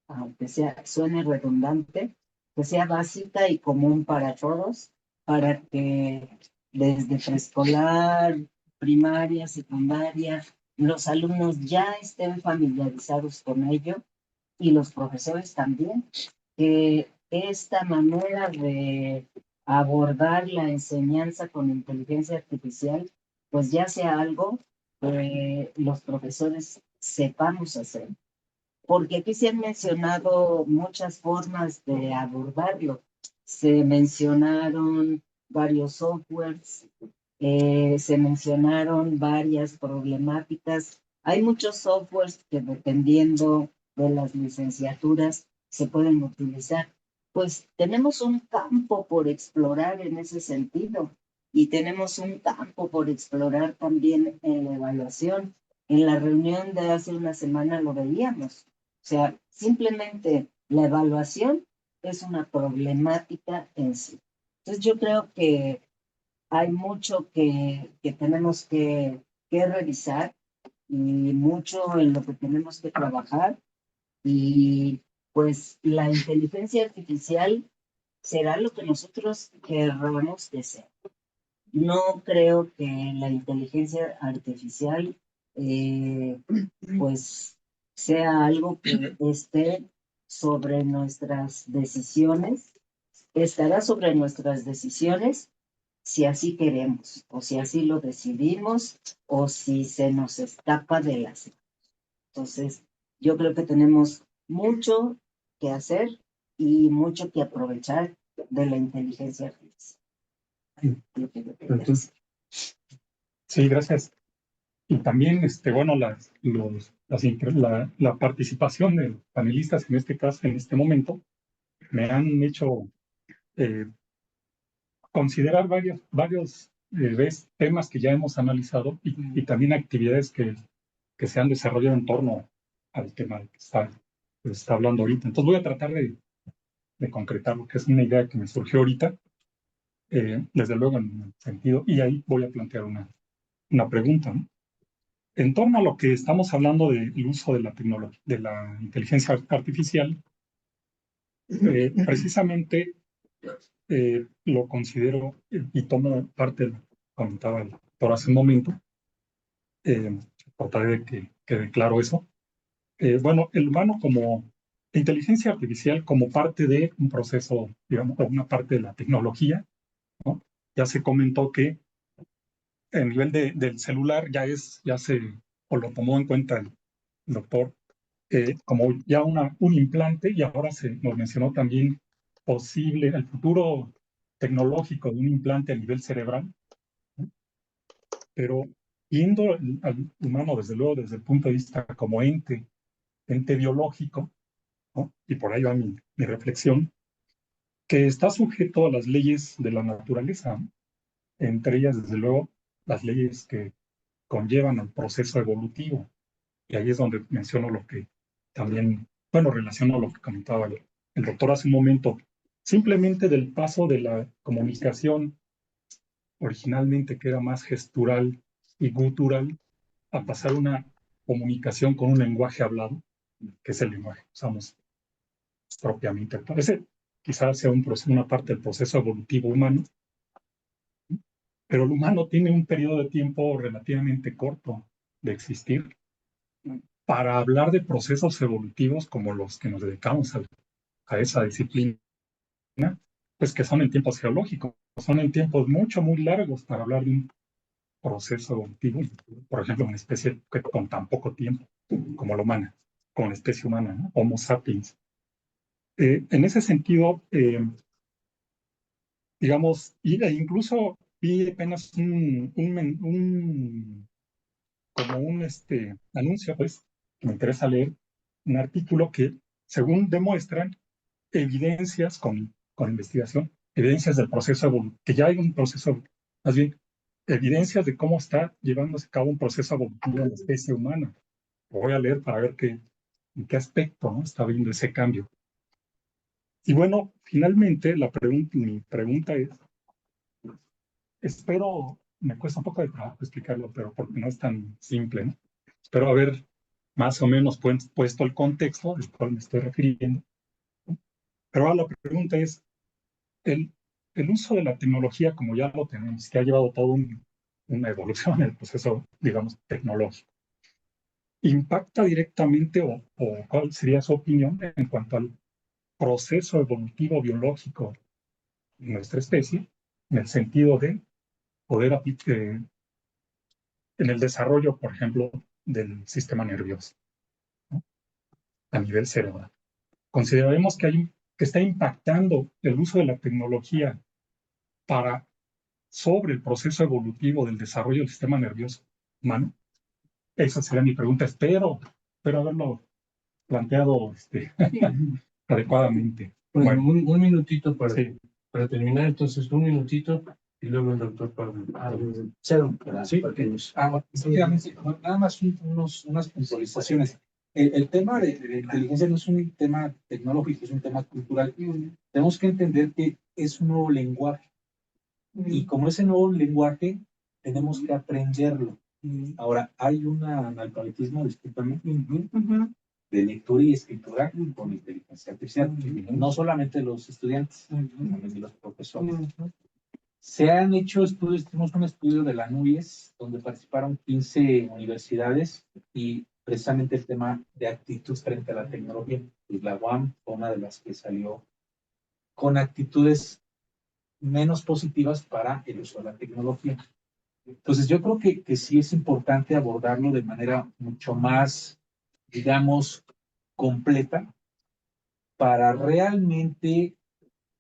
aunque suene redundante, que sea básica y común para todos, para que desde preescolar, primaria, secundaria, los alumnos ya estén familiarizados con ello, y los profesores también, que esta manera de abordar la enseñanza con inteligencia artificial, pues ya sea algo que los profesores sepamos hacer. Porque aquí se han mencionado muchas formas de abordarlo. Se mencionaron varios softwares, se mencionaron varias problemáticas. Hay muchos softwares que dependiendo de las licenciaturas se pueden utilizar. Pues tenemos un campo por explorar en ese sentido y tenemos un campo por explorar también en la evaluación. En la reunión de hace una semana lo veíamos. O sea, simplemente la evaluación es una problemática en sí. Entonces yo creo que hay mucho que tenemos que revisar y mucho en lo que tenemos que trabajar. Y pues la inteligencia artificial será lo que nosotros querramos que sea. No creo que la inteligencia artificial pues sea algo que esté sobre nuestras decisiones, estará sobre nuestras decisiones si así queremos, o si así lo decidimos, o si se nos escapa de las manos. Entonces, yo creo que tenemos mucho que hacer y mucho que aprovechar de la inteligencia artificial. Entonces, sí, gracias. Y también, bueno, la participación de panelistas en este caso, en este momento, me han hecho considerar varios temas que ya hemos analizado y también actividades que se han desarrollado en torno al tema que se está hablando ahorita. Entonces voy a tratar de concretar lo que es una idea que me surgió ahorita, desde luego en el sentido, y ahí voy a plantear una pregunta, ¿no? En torno a lo que estamos hablando del uso de la tecnología, de la inteligencia artificial, precisamente lo considero y tomo parte de lo que comentaba el doctor hace un momento, trataré de que quede claro eso. Bueno, el humano como inteligencia artificial como parte de un proceso, digamos, o una parte de la tecnología, ¿no? Ya se comentó que a nivel del celular o lo tomó en cuenta el doctor, como ya un implante, y ahora se nos mencionó también posible el futuro tecnológico de un implante a nivel cerebral, ¿no? Pero yendo al humano, desde luego, desde el punto de vista como ente biológico, ¿no? Y por ahí va mi reflexión, que está sujeto a las leyes de la naturaleza, ¿no? Entre ellas, desde luego, las leyes que conllevan al proceso evolutivo. Y ahí es donde menciono lo que también, bueno, relaciono lo que comentaba el doctor hace un momento, simplemente del paso de la comunicación originalmente que era más gestural y gutural, a pasar una comunicación con un lenguaje hablado, que es el lenguaje que usamos propiamente. Parece quizás sea una parte del proceso evolutivo humano, pero el humano tiene un periodo de tiempo relativamente corto de existir para hablar de procesos evolutivos como los que nos dedicamos a esa disciplina, pues que son en tiempos geológicos, son en tiempos muy largos para hablar de un proceso evolutivo, por ejemplo, una especie que con tan poco tiempo como la humana, como la especie humana, ¿no? Homo sapiens. En ese sentido, digamos, incluso vi apenas como un anuncio, pues, que me interesa leer, un artículo que, según demuestran, evidencias con investigación, evidencias del proceso evolutivo, que ya hay un proceso, más bien, evidencias de cómo está llevándose a cabo un proceso evolutivo en la especie humana. Lo voy a leer para ver en qué aspecto, ¿no?, está habiendo ese cambio. Y bueno, finalmente, mi pregunta es, espero, me cuesta un poco de trabajo explicarlo, pero porque no es tan simple, ¿no? Espero haber más o menos puesto el contexto al cual me estoy refiriendo. Pero ahora la pregunta es, el uso de la tecnología como ya lo tenemos, que ha llevado toda una evolución en el proceso, digamos, tecnológico, ¿impacta directamente o cuál sería su opinión en cuanto al proceso evolutivo biológico de nuestra especie, en el sentido de poder en el desarrollo, por ejemplo, del sistema nervioso, ¿no? A nivel cerebral. Consideraremos que está impactando el uso de la tecnología sobre el proceso evolutivo del desarrollo del sistema nervioso humano. Esa sería mi pregunta. Espero haberlo planteado adecuadamente. Bueno, un minutito Sí. para terminar, entonces un minutito y luego el doctor Pablo. Cero. Sí, efectivamente, nada más unas puntualizaciones. El tema de inteligencia no es un tema tecnológico, es un tema cultural. Tenemos que entender que es un nuevo lenguaje. Y como ese nuevo lenguaje, tenemos que aprenderlo. Ahora, hay un analfabetismo, discúlpame, de lectura y escritura con inteligencia artificial. No solamente los estudiantes, también los profesores. Se han hecho estudios, tenemos un estudio de la NUYES, donde participaron 15 universidades y precisamente el tema de actitud frente a la tecnología. Pues la UAM fue una de las que salió con actitudes menos positivas para el uso de la tecnología. Entonces yo creo que sí es importante abordarlo de manera mucho más, digamos, completa para realmente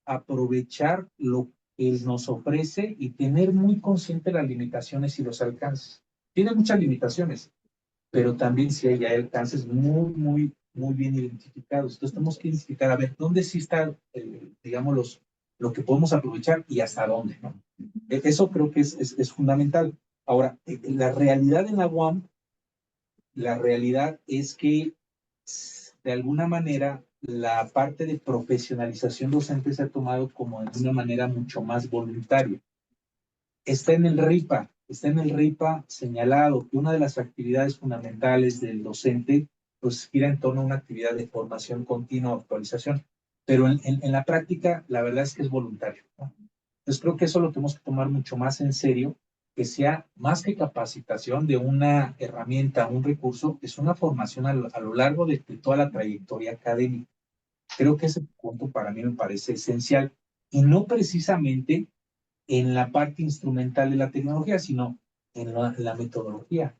aprovechar lo que nos ofrece y tener muy consciente las limitaciones y los alcances. Tiene muchas limitaciones, pero también sí hay alcances muy bien identificados. Entonces tenemos que identificar, a ver, dónde sí está, digamos, lo que podemos aprovechar y hasta dónde, ¿no? Eso creo que es fundamental. Ahora, la realidad en la UAM, la realidad es que de alguna manera la parte de profesionalización docente se ha tomado como de una manera mucho más voluntaria. Está en el RIPA señalado que una de las actividades fundamentales del docente pues gira en torno a una actividad de formación continua, actualización, pero en la práctica la verdad es que es voluntario, ¿no? Entonces creo que eso lo tenemos que tomar mucho más en serio, que sea más que capacitación de una herramienta, un recurso, es una formación a lo largo de toda la trayectoria académica. Creo que ese punto para mí me parece esencial y no precisamente en la parte instrumental de la tecnología, sino en la metodología.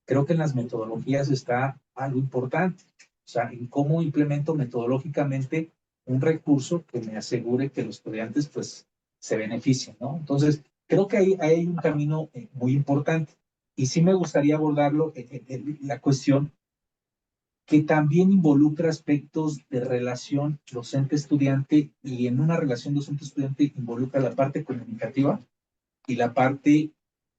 Creo que en las metodologías está algo importante, o sea, en cómo implemento metodológicamente un recurso que me asegure que los estudiantes pues se beneficien, ¿no? Entonces, creo que ahí hay un camino muy importante y sí me gustaría abordarlo la cuestión que también involucra aspectos de relación docente-estudiante y en una relación docente-estudiante involucra la parte comunicativa y la parte,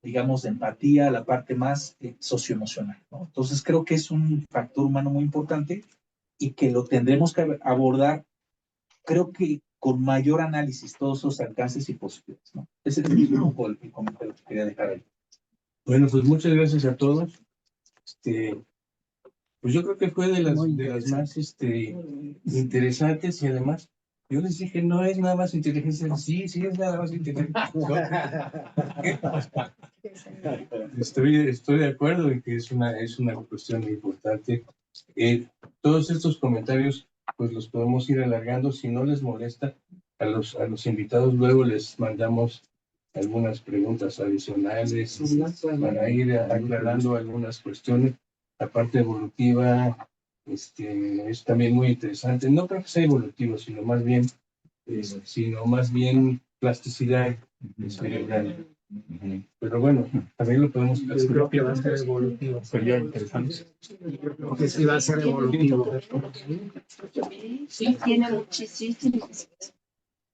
digamos, de empatía, la parte más socioemocional, ¿no? Entonces creo que es un factor humano muy importante y que lo tendremos que abordar, creo que con mayor análisis, todos sus alcances y posibilidades, ¿no? Ese es un poco el comentario que quería dejar ahí. Bueno, pues muchas gracias a todos. Pues yo creo que fue de las más interesantes y además yo les dije, no es nada más inteligencia. Sí, es nada más inteligencia. Estoy de acuerdo en que es una cuestión muy importante. Todos estos comentarios pues los podemos ir alargando. Si no les molesta a los invitados, luego les mandamos algunas preguntas adicionales para ir aclarando algunas cuestiones. La parte evolutiva es también muy interesante. No creo que sea evolutivo, sino más bien plasticidad cerebral. Pero bueno, también lo podemos clasificar. Creo que va a ser evolutivo. Sería interesante. Creo que sí va a ser evolutivo. Sí, tiene muchísimo.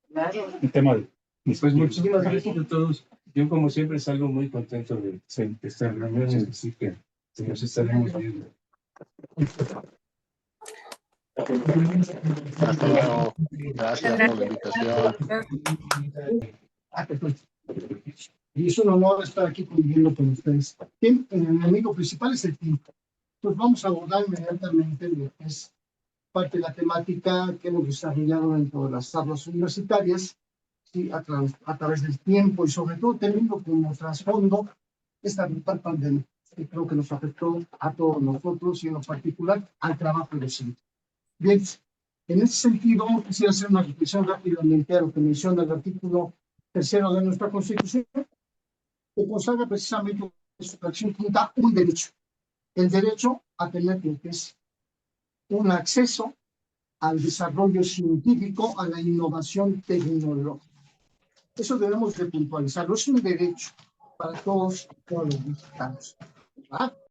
Claro. Un tema de... Pues muchísimas gracias a todos. Yo como siempre salgo muy contento de estar en reuniones, así que nos estaremos viendo. Hasta luego. Gracias por la invitación. Y es un honor estar aquí conviviendo con ustedes. El enemigo principal es el tiempo. Pues vamos a abordar inmediatamente lo que es parte de la temática que hemos desarrollado dentro de las aulas universitarias, ¿sí? a través del tiempo y sobre todo teniendo como trasfondo esta brutal pandemia que creo que nos afectó a todos nosotros y en lo particular al trabajo docente. Bien, en ese sentido quisiera hacer una reflexión rápidamente a lo que menciona el artículo 3 de nuestra Constitución, que consagra precisamente en su fracción quinta un derecho el derecho a tener lo que es un acceso al desarrollo científico, a la innovación tecnológica. Eso debemos de puntualizarlo, es un derecho para todos los mexicanos. ¿Verdad?